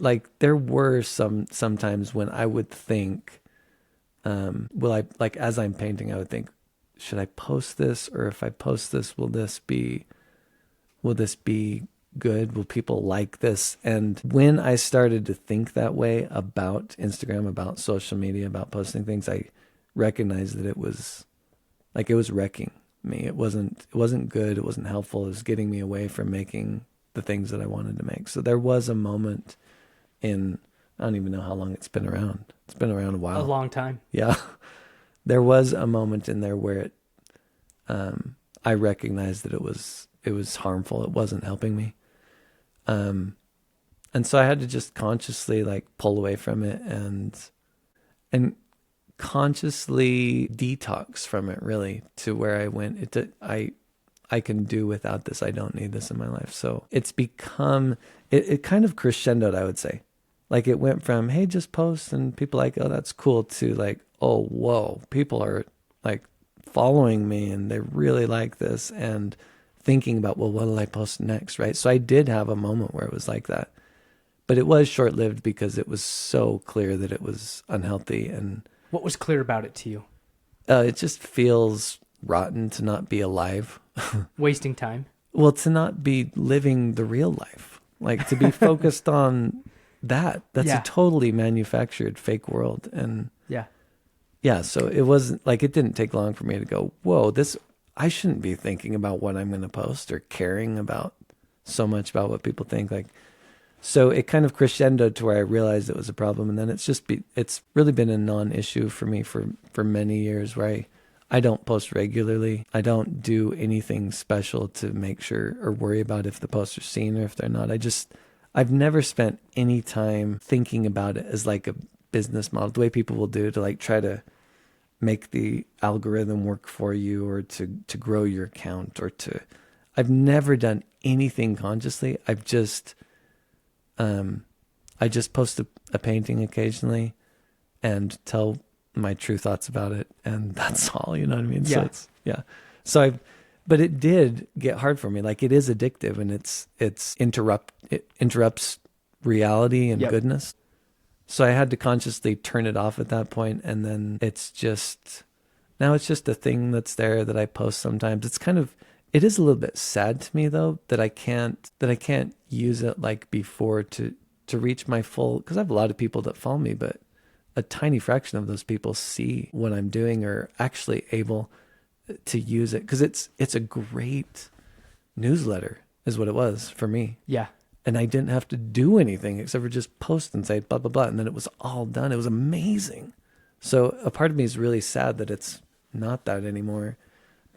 sometimes when I would think, as I'm painting, I would think, should I post this? Or if I post this, will this be good? Will people like this? And when I started to think that way about Instagram, about social media, about posting things, I recognized that it was wrecking me. It wasn't good. It wasn't helpful. It was getting me away from making the things that I wanted to make. So there was a moment I don't even know how long it's been around. It's been around a while. A long time. Yeah. There was a moment in there where I recognized that it was harmful. It wasn't helping me. And so I had to just consciously like pull away from it and consciously detox from it, really, to where I went. I can do without this. I don't need this in my life. So it's become, it kind of crescendoed, I would say. Like it went from, hey, just post and people like, oh, that's cool, to like, oh, whoa, people are like following me and they really like this, and thinking about, well, what'll I post next, right? So I did have a moment where it was like that, but it was short-lived because it was so clear that it was unhealthy. And what was clear about it to you? It just feels rotten to not be alive. Wasting time? Well, to not be living the real life, like to be focused on that. That's Yeah. a totally manufactured fake world. And yeah, so it wasn't like, it didn't take long for me to go, whoa, I shouldn't be thinking about what I'm going to post or caring about so much about what people think. Like, so it kind of crescendoed to where I realized it was a problem. And then it's really been a non-issue for me for many years, where I don't post regularly. I don't do anything special to make sure or worry about if the posts are seen or if they're not. I've never spent any time thinking about it as like a business model, the way people will do to like try to make the algorithm work for you, or to grow your account, I've never done anything consciously. I just post a painting occasionally and tell my true thoughts about it, and that's all, you know what I mean? Yeah. But it did get hard for me. Like, it is addictive, and it interrupts reality and goodness. So I had to consciously turn it off at that point, and then now it's just a thing that's there that I post sometimes. It is a little bit sad to me though that I can't use it like before to reach my full, because I have a lot of people that follow me, but a tiny fraction of those people see what I'm doing or actually able to use it, because it's a great newsletter is what it was for me. Yeah. And I didn't have to do anything except for just post and say blah, blah, blah. And then it was all done. It was amazing. So a part of me is really sad that it's not that anymore.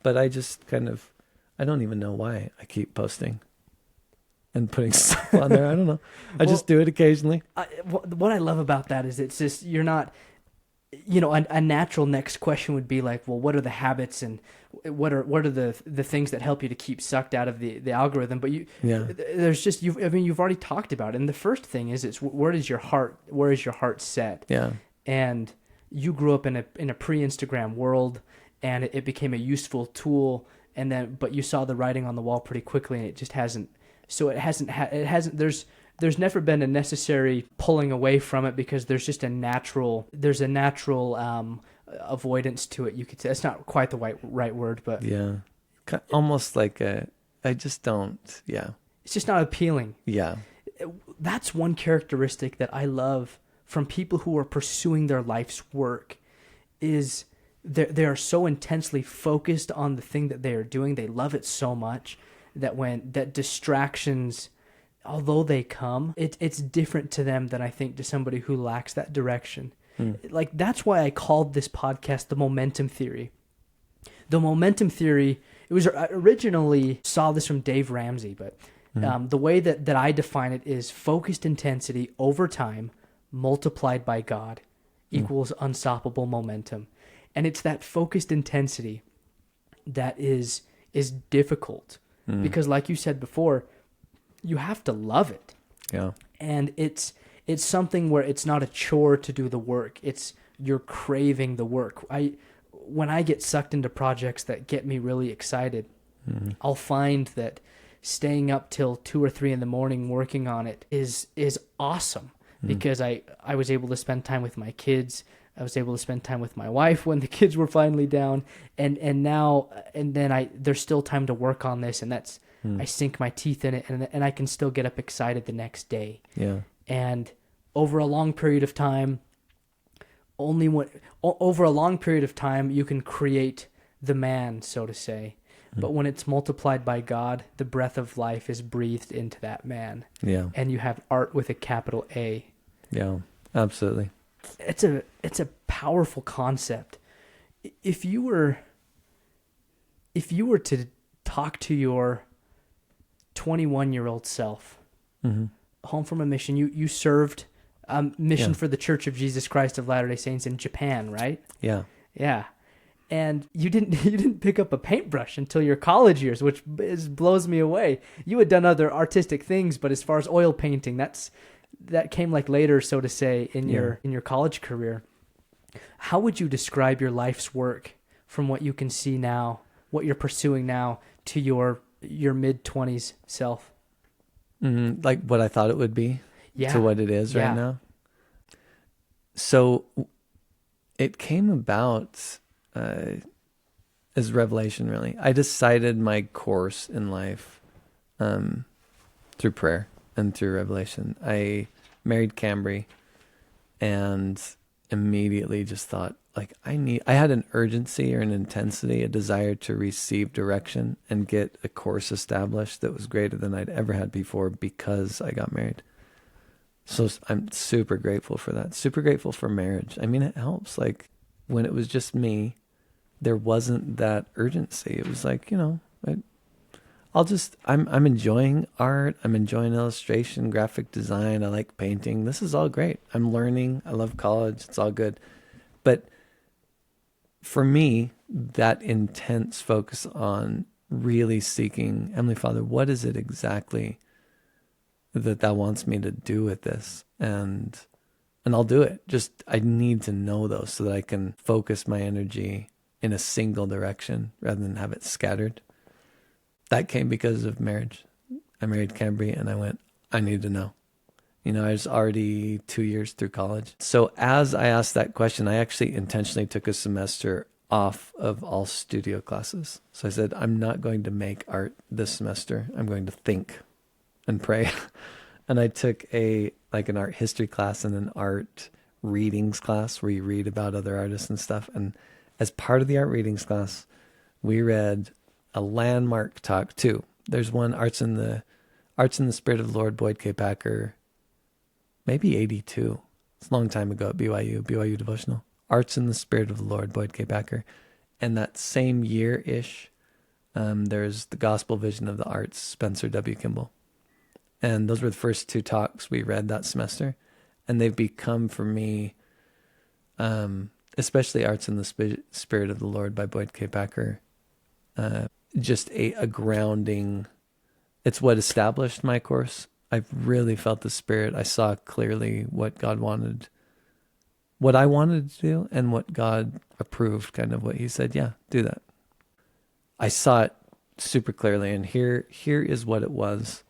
But I just I don't even know why I keep posting and putting stuff on there. I don't know. I just do it occasionally. What I love about that is it's just, you're not, a natural next question would be like, well, what are the habits and what are the things that help you to keep sucked out of the algorithm? But there's just, you've already talked about it. And the first thing is, where is your heart set? Yeah. And you grew up in a pre-Instagram world, and it became a useful tool. But you saw the writing on the wall pretty quickly, and it just hasn't. So it hasn't. There's never been a necessary pulling away from it, because there's just a natural avoidance to it. You could say it's not quite the right word, but yeah, almost like I just don't. Yeah, it's just not appealing. Yeah, that's one characteristic that I love from people who are pursuing their life's work, is they are so intensely focused on the thing that they are doing. They love it so much that distractions, although they come, it's different to them than I think to somebody who lacks that direction. Like, that's why I called this podcast the Momentum Theory. The Momentum Theory, it was originally, saw this from Dave Ramsey, but the way that I define it is focused intensity over time multiplied by God equals unstoppable momentum. And it's that focused intensity that is difficult, because like you said before, you have to love it. Yeah. And it's something where it's not a chore to do the work. You're craving the work. When I get sucked into projects that get me really excited, I'll find that staying up till 2 or 3 in the morning working on it is awesome, because I was able to spend time with my kids. I was able to spend time with my wife when the kids were finally down, and then there's still time to work on this, and that's I sink my teeth in it, and I can still get up excited the next day. Yeah. And over a long period of time, you can create the man, so to say. But when it's multiplied by God, the breath of life is breathed into that man. Yeah. And you have art with a capital A. Yeah, absolutely. It's a powerful concept. If you were to talk to your 21-year-old self, home from a mission, you served mission for the Church of Jesus Christ of Latter-day Saints in Japan, right? Yeah. Yeah. And you didn't pick up a paintbrush until your college years, which blows me away. You had done other artistic things, but as far as oil painting, that came like later, so to say, in your college career. How would you describe your life's work from what you can see now, what you're pursuing now, to your mid-20s self? Like what I thought it would be to what it is right now. So it came about as revelation, really. I decided my course in life through prayer and through revelation. I married Cambry, and immediately just thought, like, I had an urgency or an intensity, a desire to receive direction and get a course established that was greater than I'd ever had before because I got married. So I'm super grateful for that. Super grateful for marriage. I mean, it helps. Like, when it was just me, there wasn't that urgency. It was like, I'm enjoying art. I'm enjoying illustration, graphic design. I like painting. This is all great. I'm learning. I love college. It's all good. But for me, that intense focus on really seeking, Heavenly Father, what is it exactly that Thou wants me to do with this? And I'll do it. Just, I need to know those so that I can focus my energy in a single direction rather than have it scattered. That came because of marriage. I married Cambry and I went, I need to know. I was already 2 years through college. So as I asked that question, I actually intentionally took a semester off of all studio classes. So I said, I'm not going to make art this semester. I'm going to think and pray. And I took an art history class and an art readings class where you read about other artists and stuff. And as part of the art readings class, we read a landmark talk too. There's one, Arts in the Spirit of the Lord, Boyd K. Packer, maybe 82. It's a long time ago at BYU devotional. Arts in the Spirit of the Lord, Boyd K. Packer. And that same year-ish, there's The Gospel Vision of the Arts, Spencer W. Kimball. And those were the first two talks we read that semester. And they've become for me, especially Arts in the Spirit of the Lord by Boyd K. Packer, just a grounding. It's what established my course. I've really felt the Spirit. I saw clearly what God wanted, what I wanted to do, and what God approved, kind of what He said, yeah, do that. I saw it super clearly, and here is what it was,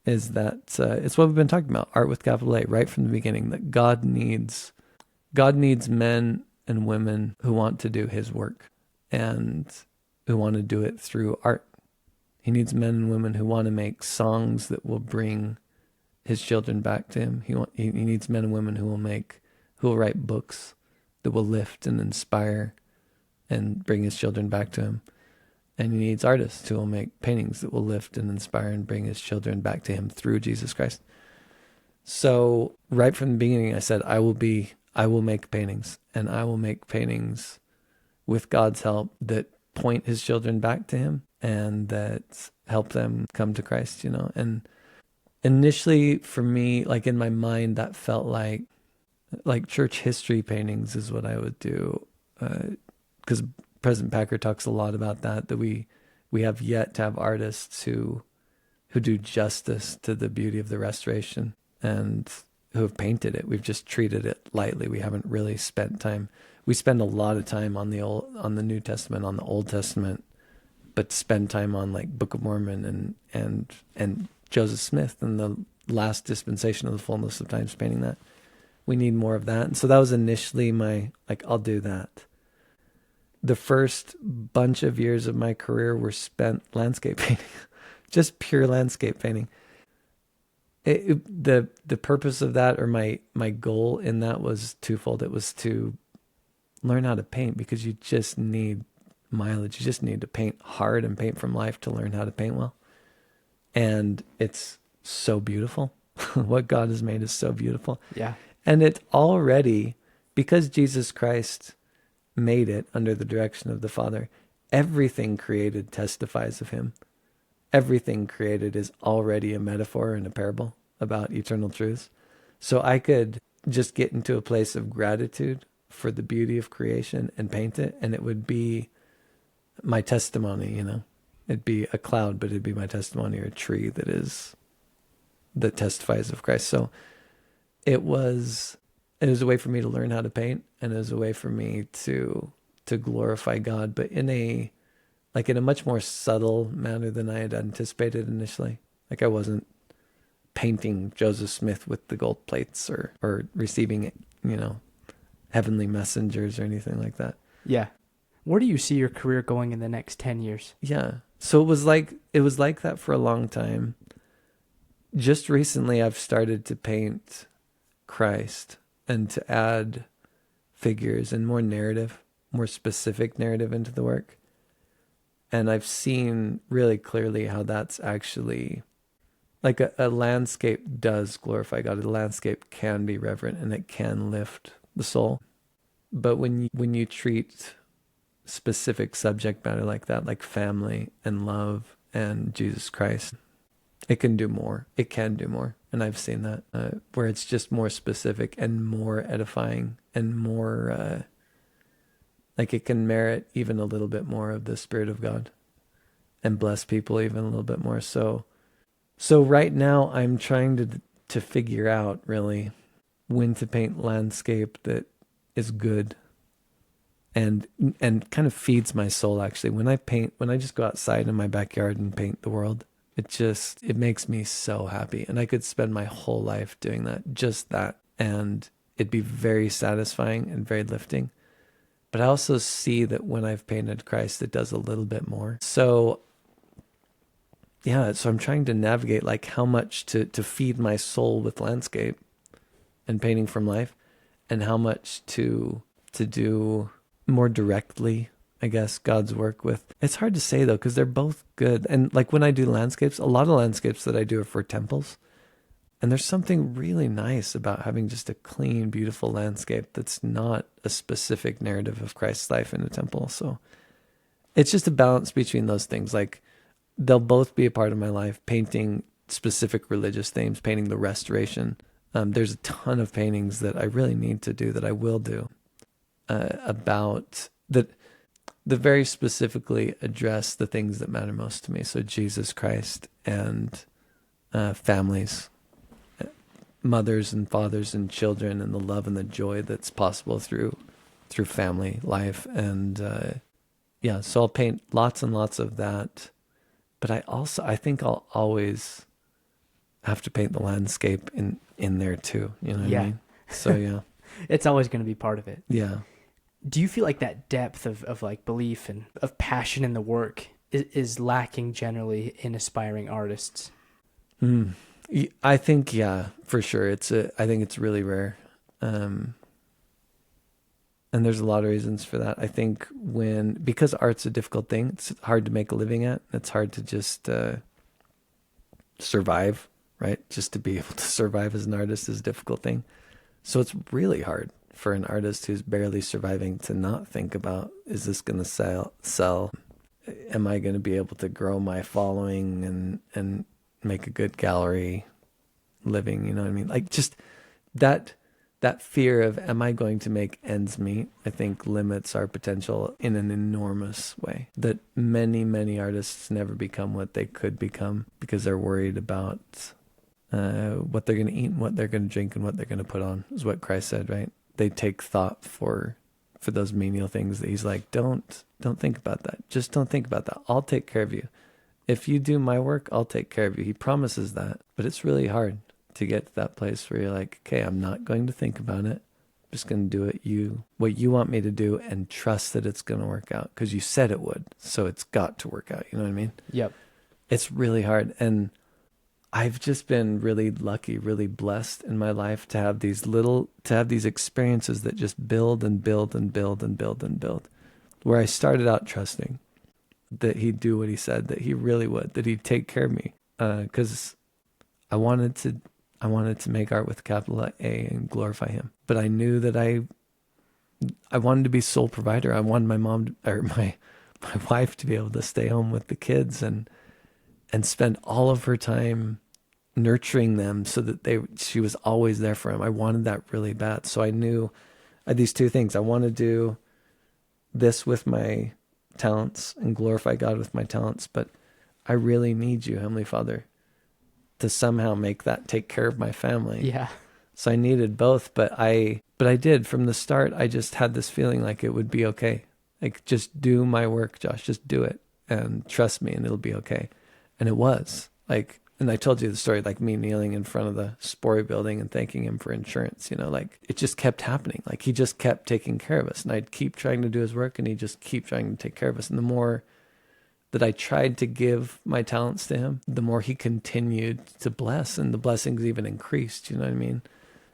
is that it's what we've been talking about, art with capital A, right from the beginning, that God needs men and women who want to do His work and who want to do it through art. He needs men and women who want to make songs that will bring His children back to Him. He needs men and women who will write books that will lift and inspire and bring His children back to Him. And He needs artists who will make paintings that will lift and inspire and bring His children back to Him through Jesus Christ. So right from the beginning, I said, I will make paintings, and I will make paintings with God's help that point His children back to Him and that help them come to Christ, And initially for me, like in my mind, that felt like church history paintings is what I would do. Because President Packer talks a lot about that we have yet to have artists who do justice to the beauty of the restoration and who have painted it. We've just treated it lightly. We haven't really spent time. We spend a lot of time on the New Testament, on the Old Testament, but spend time on like Book of Mormon and Joseph Smith and the last dispensation of the fullness of times painting that. We need more of that. And so that was initially I'll do that. The first bunch of years of my career were spent landscape painting, just pure landscape painting. The purpose of that, or my goal in that, was twofold. It was to learn how to paint, because you just need mileage. You just need to paint hard and paint from life to learn how to paint well. And it's so beautiful. What God has made is so beautiful. Yeah. And it already, because Jesus Christ made it under the direction of the Father, everything created testifies of Him. Everything created is already a metaphor and a parable about eternal truths. So I could just get into a place of gratitude for the beauty of creation and paint it, and it would be my testimony, It'd be a cloud, but it'd be my testimony, or a tree that testifies of Christ. So it was a way for me to learn how to paint, and it was a way for me to glorify God, but in a much more subtle manner than I had anticipated initially. Like I wasn't painting Joseph Smith with the gold plates or receiving, heavenly messengers or anything like that. Yeah. Where do you see your career going in the next 10 years? Yeah. So it was like that for a long time. Just recently I've started to paint Christ and to add figures and more narrative, more specific narrative into the work. And I've seen really clearly how that's actually, like, a landscape does glorify God. A landscape can be reverent and it can lift the soul. But when you treat specific subject matter like that, like family and love and Jesus Christ, it can do more. It can do more. And I've seen that, where it's just more specific and more edifying and more, like, it can merit even a little bit more of the Spirit of God and bless people even a little bit more. So right now I'm trying to figure out really when to paint landscape that is good and kind of feeds my soul. Actually, when I just go outside in my backyard and paint the world, it makes me so happy. And I could spend my whole life doing that, just that. And it'd be very satisfying and very lifting. But I also see that when I've painted Christ, it does a little bit more. So yeah, so I'm trying to navigate like how much to feed my soul with landscape and painting from life, and how much to do more directly, I guess, God's work with. It's hard to say though, because they're both good. And like when I do landscapes, a lot of landscapes that I do are for temples. And there's something really nice about having just a clean, beautiful landscape that's not a specific narrative of Christ's life in a temple. So it's just a balance between those things. Like, they'll both be a part of my life, painting specific religious themes, painting the restoration. There's a ton of paintings that I really need to do, that I will do, about that very specifically address the things that matter most to me. So Jesus Christ and families, mothers and fathers and children, and the love and the joy that's possible through family life. And yeah, so I'll paint lots and lots of that. But I think I'll always have to paint the landscape in there too. You know what I mean? So yeah. It's always going to be part of it. Yeah. Do you feel like that depth of like belief and of passion in the work is lacking generally in aspiring artists? I think, yeah, for sure. I think it's really rare. And there's a lot of reasons for that. I think because art's a difficult thing, it's hard to make a living at. It's hard to just survive, right? Just to be able to survive as an artist is a difficult thing. So it's really hard for an artist who's barely surviving to not think about, is this going to sell? Am I going to be able to grow my following and make a good gallery living? You know what I mean? Like, just that fear of, am I going to make ends meet, I think limits our potential in an enormous way. That many, many artists never become what they could become because they're worried about what they're going to eat and what they're going to drink and what they're going to put on, is what Christ said, right? They take thought for those menial things that he's like, don't think about that. Just don't think about that. I'll take care of you. If you do my work, I'll take care of you. He promises that, but it's really hard to get to that place where you're like, okay, I'm not going to think about it. I'm just going to do what you want me to do, and trust that it's going to work out because you said it would. So it's got to work out. You know what I mean? Yep. It's really hard. And I've just been really lucky, really blessed in my life to have these experiences that just build and build and build and build and build, where I started out trusting that he'd do what he said, that he really would, that he'd take care of me. Cause I wanted to make art with a capital A and glorify him. But I knew that I wanted to be sole provider. I wanted my mom or my wife to be able to stay home with the kids and spend all of her time nurturing them so that she was always there for him. I wanted that really bad. So I knew I had these two things. I want to do this with my talents and glorify God with my talents, but I really need you, Heavenly Father, to somehow make that take care of my family. Yeah. So I needed both, but I did from the start. I just had this feeling like it would be okay. Like, just do my work, Josh, just do it and trust me and it'll be okay. And it was like, and I told you the story, like me kneeling in front of the Spory building and thanking him for insurance, like it just kept happening. Like, he just kept taking care of us, and I'd keep trying to do his work and he'd just keep trying to take care of us. And the more that I tried to give my talents to him, the more he continued to bless, and the blessings even increased. You know what I mean?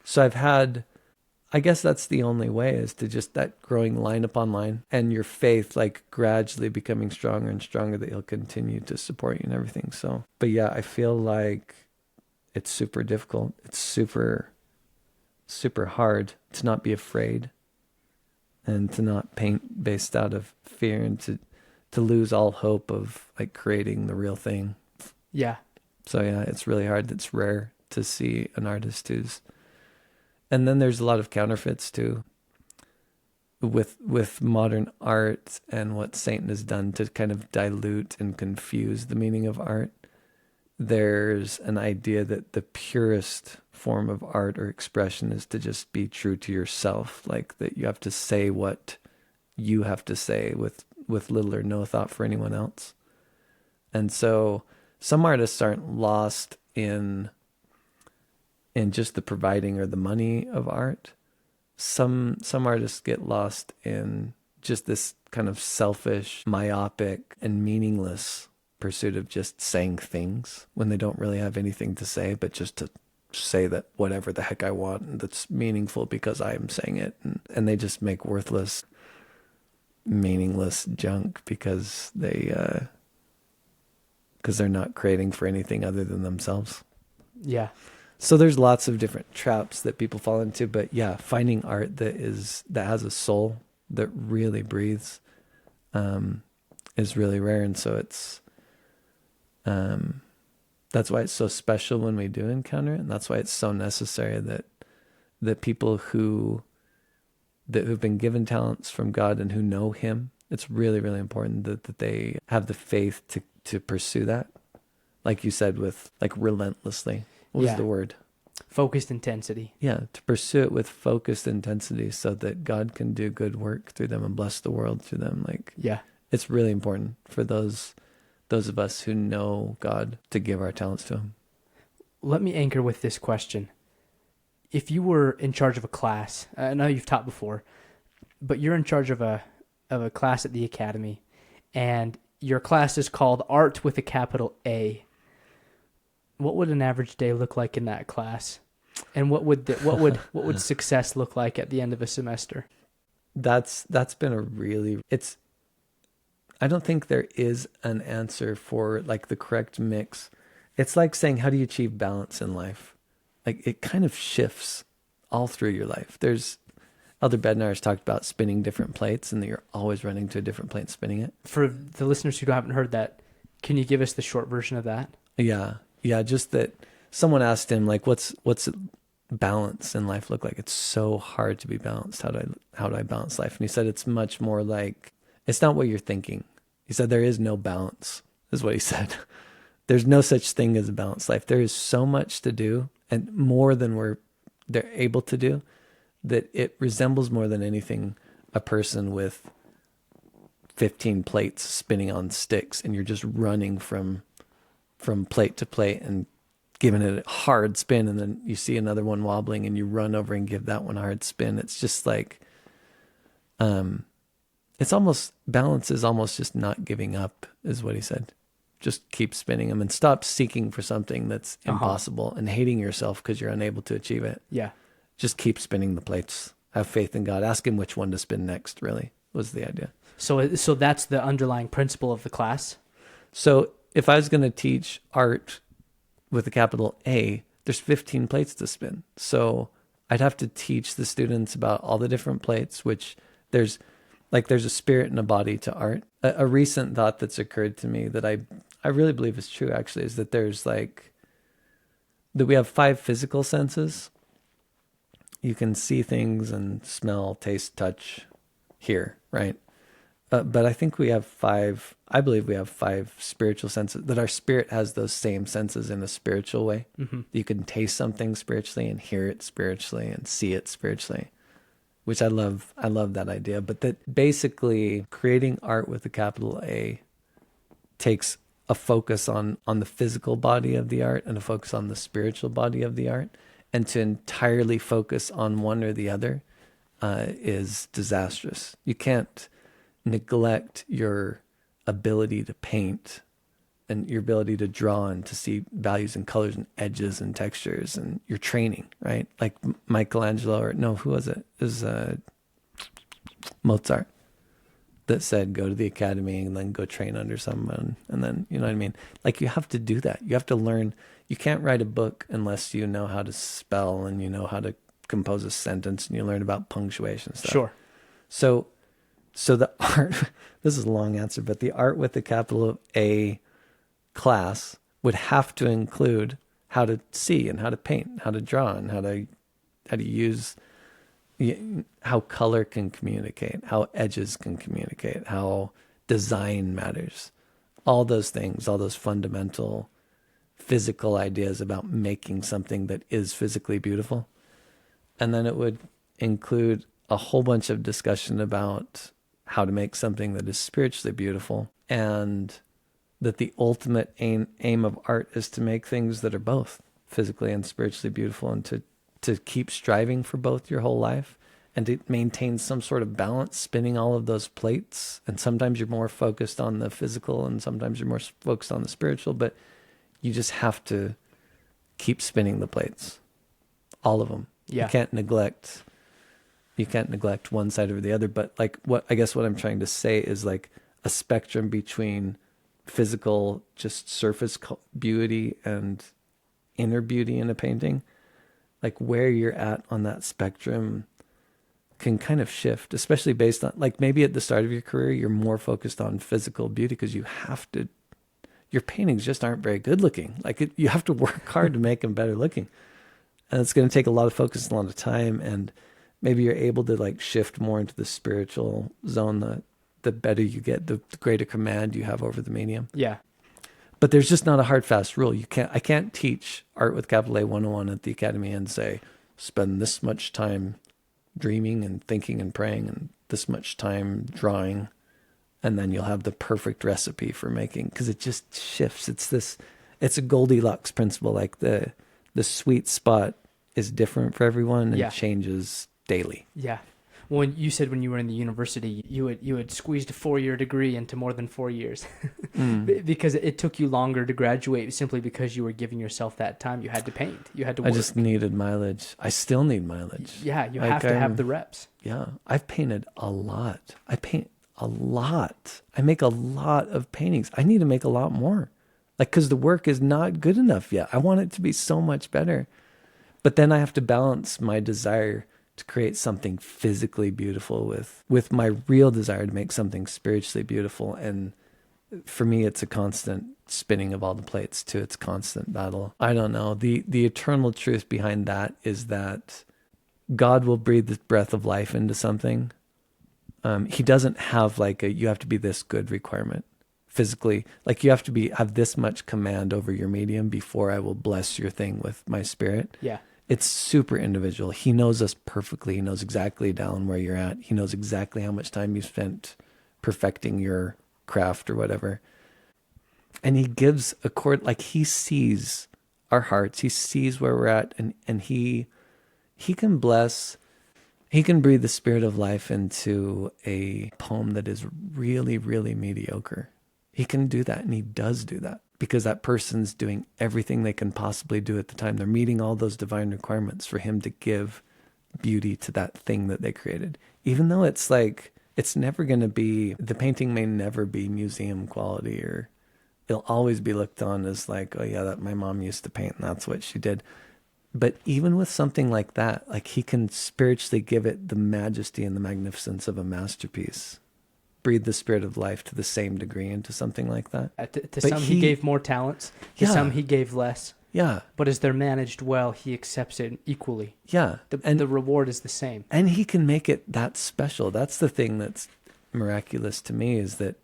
So I've I guess that's the only way, is to just that growing line upon line, and your faith like gradually becoming stronger and stronger, that he'll continue to support you and everything. So, but yeah, I feel like it's super difficult. It's super, super hard to not be afraid and to not paint based out of fear, and to lose all hope of like creating the real thing. Yeah. So yeah, it's really hard. It's rare to see an artist who's, and then there's a lot of counterfeits too with modern art, and what Satan has done to kind of dilute and confuse the meaning of art. There's an idea that the purest form of art or expression is to just be true to yourself, like that you have to say what you have to say with little or no thought for anyone else. And so some artists aren't lost in just the providing or the money of art. Some artists get lost in just this kind of selfish, myopic, and meaningless pursuit of just saying things when they don't really have anything to say, but just to say that whatever the heck I want, and that's meaningful because I'm saying it. And they just make worthless, meaningless junk because they're not creating for anything other than themselves. Yeah. So there's lots of different traps that people fall into, but yeah, finding art that has a soul that really breathes is really rare. And so it's that's why it's so special when we do encounter it, and that's why it's so necessary that people who've been given talents from God and who know Him, it's really, really important that they have the faith to pursue that. Like you said, with like relentlessly. What was the word? Focused intensity. Yeah, to pursue it with focused intensity so that God can do good work through them and bless the world through them. Like, yeah, it's really important for those of us who know God to give our talents to Him. Let me anchor with this question. If you were in charge of a class, I know you've taught before, but you're in charge of a class at the academy, and your class is called Art with a capital A. What would an average day look like in that class? And what would success look like at the end of a semester? That's been I don't think there is an answer for like the correct mix. It's like saying, how do you achieve balance in life? Like it kind of shifts all through your life. There's Elder Bednar has talked about spinning different plates, and that you're always running to a different plate and spinning it. For the listeners who haven't heard that, can you give us the short version of that? Yeah, just that someone asked him, like, what's balance in life look like? It's so hard to be balanced. How do I balance life? And he said, it's much more like, it's not what you're thinking. He said, there is no balance, is what he said. There's no such thing as a balanced life. There is so much to do, and more than they're able to do, that it resembles more than anything a person with 15 plates spinning on sticks, and you're just running from plate to plate and giving it a hard spin, and then you see another one wobbling and you run over and give that one a hard spin. It's just like, balance is almost just not giving up, is what he said. Just keep spinning them and stop seeking for something that's impossible and hating yourself because you're unable to achieve it. Yeah. Just keep spinning the plates. Have faith in God. Ask Him which one to spin next, really, was the idea. So that's the underlying principle of the class? So if I was going to teach art with a capital A, there's 15 plates to spin. So I'd have to teach the students about all the different plates, which there's a spirit and a body to art. A recent thought that's occurred to me that I really believe is true, actually, is that that we have 5 physical senses. You can see things and smell, taste, touch, hear, right? But I think I believe we have 5 spiritual senses, that our spirit has those same senses in a spiritual way. Mm-hmm. You can taste something spiritually and hear it spiritually and see it spiritually, which I love that idea. But that basically creating art with a capital A takes a focus on the physical body of the art and a focus on the spiritual body of the art. And to entirely focus on one or the other is disastrous. You can't neglect your ability to paint and your ability to draw and to see values and colors and edges and textures and your training, right? Like Michelangelo, or no, who was it? It was Mozart, that said, go to the academy and then go train under someone. And then, you know what I mean? Like, you have to do that. You have to learn. You can't write a book unless you know how to spell and you know how to compose a sentence and you learn about punctuation stuff. Sure. So the art, this is a long answer, but the art with the capital A class would have to include how to see and how to paint, how to draw, and how to use, how color can communicate, how edges can communicate, how design matters. All those things, all those fundamental physical ideas about making something that is physically beautiful. And then it would include a whole bunch of discussion about how to make something that is spiritually beautiful, and that the ultimate aim of art is to make things that are both physically and spiritually beautiful, and to keep striving for both your whole life, and to maintain some sort of balance, spinning all of those plates. And sometimes you're more focused on the physical and sometimes you're more focused on the spiritual, but you just have to keep spinning the plates, all of them. Yeah. You can't neglect one side over the other. But like, what I'm trying to say is like a spectrum between physical, just surface beauty, and inner beauty in a painting. Like, where you're at on that spectrum can kind of shift, especially based on, like, maybe at the start of your career, you're more focused on physical beauty because you have to, your paintings just aren't very good looking. Like, you have to work hard to make them better looking. And it's going to take a lot of focus, a lot of time. And maybe you're able to like shift more into the spiritual zone. The better you get, the greater command you have over the medium. Yeah. But there's just not a hard, fast rule. I can't teach art with capital A 101 at the academy and say, spend this much time dreaming and thinking and praying and this much time drawing, and then you'll have the perfect recipe for making, because it just shifts. It's a Goldilocks principle. Like the sweet spot is different for everyone, and Yeah. it changes daily. Yeah. Well, you said when you were in the university, you had squeezed a 4-year degree into more than 4 years because it took you longer to graduate, simply because you were giving yourself that time. You had to paint. You had to work. I just needed mileage. I still need mileage. Yeah, you Like, have to have the reps. Yeah, I've painted a lot. I paint a lot. I make a lot of paintings. I need to make a lot more. Like, because the work is not good enough yet. I want it to be so much better. But then I have to balance my desire to create something physically beautiful with my real desire to make something spiritually beautiful. And for me, it's a constant spinning of all the plates too. It's a constant battle. I don't know. The eternal truth behind that is that God will breathe the breath of life into something. He doesn't have like you have to be this good requirement physically. Like, you have to have this much command over your medium before I will bless your thing with my spirit. Yeah. It's super individual. He knows us perfectly. He knows exactly down where you're at. He knows exactly how much time you spent perfecting your craft or whatever. And he gives like, he sees our hearts. He sees where we're at, and he can bless. He can breathe the spirit of life into a poem that is really, really mediocre. He can do that, and he does do that, because that person's doing everything they can possibly do at the time. They're meeting all those divine requirements for him to give beauty to that thing that they created. Even though it's like, it's never going to be, the painting may never be museum quality, or it'll always be looked on as like, oh yeah, that my mom used to paint and that's what she did. But even with something like that, like, he can spiritually give it the majesty and the magnificence of a masterpiece. Breathe the spirit of life to the same degree into something like that. To some he gave more talents. To some he gave less. Yeah. But as they're managed well, he accepts it equally. Yeah. And the reward is the same. And he can make it that special. That's the thing that's miraculous to me, is that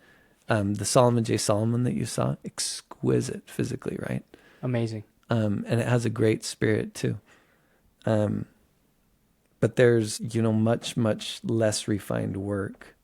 the Solomon J. Solomon that you saw, exquisite physically, right? Amazing. And it has a great spirit too. But there's, much, much less refined work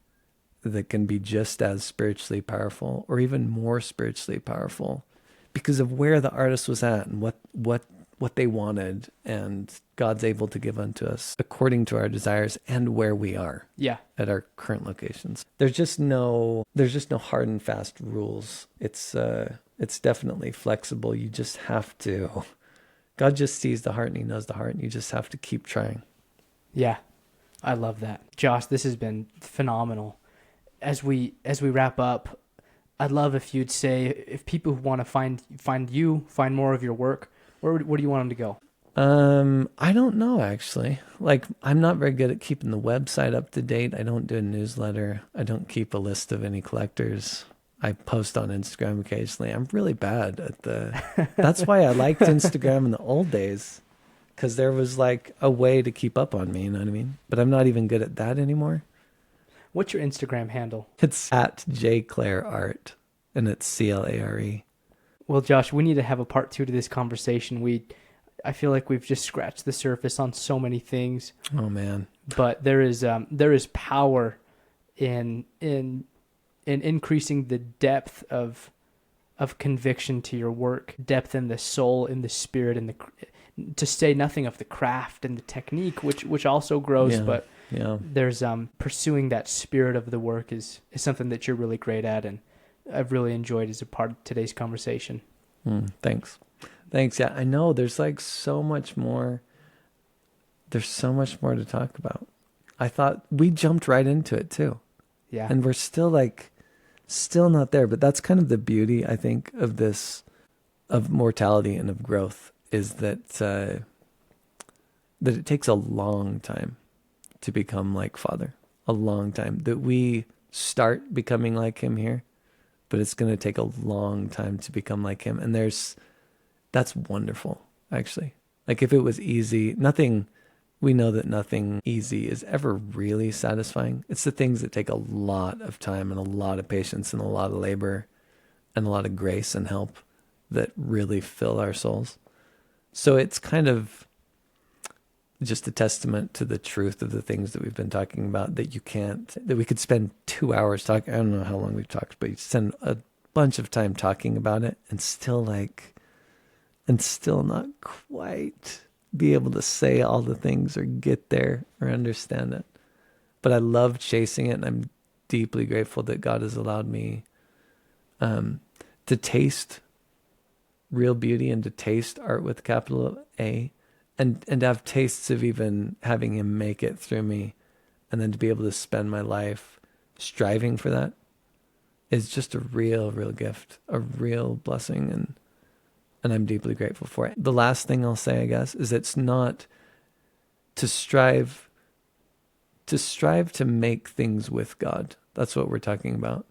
that can be just as spiritually powerful, or even more spiritually powerful, because of where the artist was at and what they wanted, and God's able to give unto us according to our desires and where we are. Yeah. At our current locations. There's just no hard and fast rules. It's It's definitely flexible. You just have to, God just sees the heart and he knows the heart, and you just have to keep trying. Yeah, I love that. Josh, this has been phenomenal. As we wrap up, I'd love if you'd say, if people who want to find more of your work, where do you want them to go? I don't know, actually. Like, I'm not very good at keeping the website up to date. I don't do a newsletter. I don't keep a list of any collectors. I post on Instagram occasionally. I'm really bad at that's why I liked Instagram in the old days, because there was like a way to keep up on me, you know what I mean? But I'm not even good at that anymore. What's your Instagram handle? It's at @jclareart, and it's CLARE. Well, Josh, we need to have a part 2 to this conversation. I feel like we've just scratched the surface on so many things. Oh man. But there is power in increasing the depth of conviction to your work, depth in the soul, in the spirit, in the, to say nothing of the craft and the technique, which also grows. Yeah, but yeah. there's pursuing that spirit of the work is something that you're really great at, and I've really enjoyed as a part of today's conversation. Thanks. Yeah, I know there's like so much more. There's so much more to talk about. I thought we jumped right into it too. Yeah. And we're still not there, but that's kind of the beauty, I think, of this, of mortality and of growth, is that that it takes a long time to become like Father. A long time. That we start becoming like him here, but it's going to take a long time to become like him. And that's wonderful, actually. Like, if it was easy, we know that nothing easy is ever really satisfying. It's the things that take a lot of time and a lot of patience and a lot of labor and a lot of grace and help that really fill our souls. So it's kind of just a testament to the truth of the things that we've been talking about, that we could spend 2 hours talking. I don't know how long we've talked, but you spend a bunch of time talking about it and still not quite be able to say all the things or get there or understand it. But I love chasing it, and I'm deeply grateful that God has allowed me to taste real beauty and to taste art with capital A, and to have tastes of even having him make it through me, and then to be able to spend my life striving for that is just a real gift, a real blessing, and I'm deeply grateful for it. The last thing I'll say, I guess, is it's not to strive to make things with God. That's what we're talking about.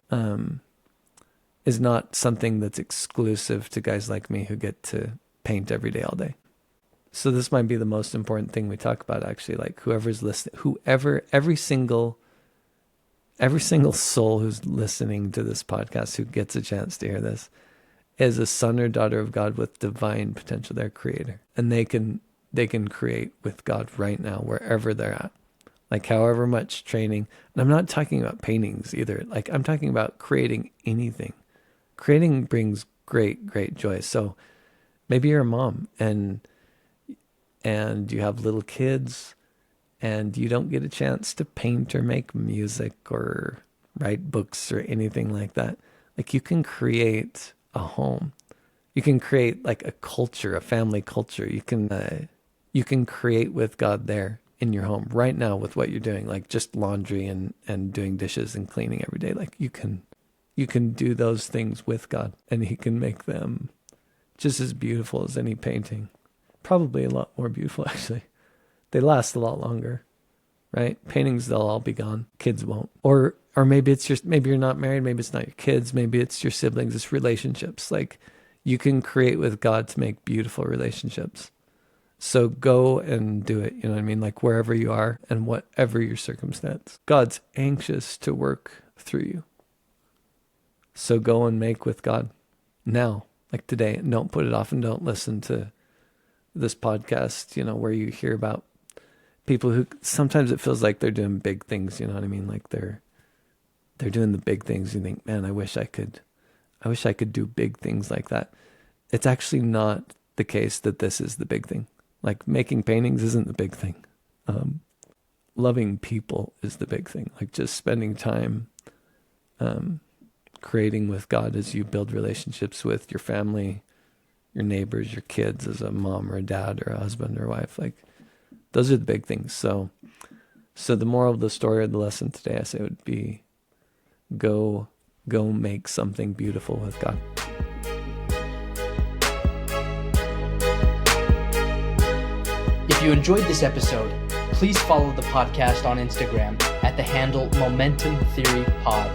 Is not something that's exclusive to guys like me who get to paint every day, all day. So this might be the most important thing we talk about, actually. Like, whoever's listening, every single soul who's listening to this podcast, who gets a chance to hear this, is a son or daughter of God with divine potential. They're creator, and they can create with God right now, wherever they're at. Like, however much training, and I'm not talking about paintings either. Like, I'm talking about creating anything. Creating brings great joy. So maybe you're a mom and you have little kids and you don't get a chance to paint or make music or write books or anything like that. Like, you can create a home. You can create like a culture, a family culture. You can create with God there in your home right now with what you're doing, like just laundry and doing dishes and cleaning every day. Like, you can do those things with God, and he can make them just as beautiful as any painting. Probably a lot more beautiful, actually. They last a lot longer, right? Paintings, they'll all be gone. Kids won't. Or maybe maybe you're not married. Maybe it's not your kids. Maybe it's your siblings. It's relationships. Like, you can create with God to make beautiful relationships. So go and do it. You know what I mean? Like, wherever you are and whatever your circumstance, God's anxious to work through you. So go and make with God now, like today, and don't put it off, and don't listen to this podcast, where you hear about people who sometimes it feels like they're doing big things. You know what I mean? Like, they're doing the big things. You think, man, I wish I could do big things like that. It's actually not the case that this is the big thing. Like, making paintings isn't the big thing. Loving people is the big thing. Like, just spending time, creating with God as you build relationships with your family, your neighbors, your kids, as a mom or a dad or a husband or wife. Like, those are the big things. So the moral of the story or the lesson today, I say, would be go make something beautiful with God. If you enjoyed this episode, please follow the podcast on Instagram at the handle Momentum Theory Pod,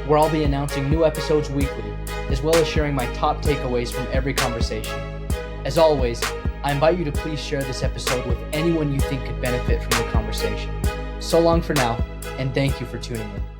where I'll be announcing new episodes weekly, as well as sharing my top takeaways from every conversation. As always, I invite you to please share this episode with anyone you think could benefit from the conversation. So long for now, and thank you for tuning in.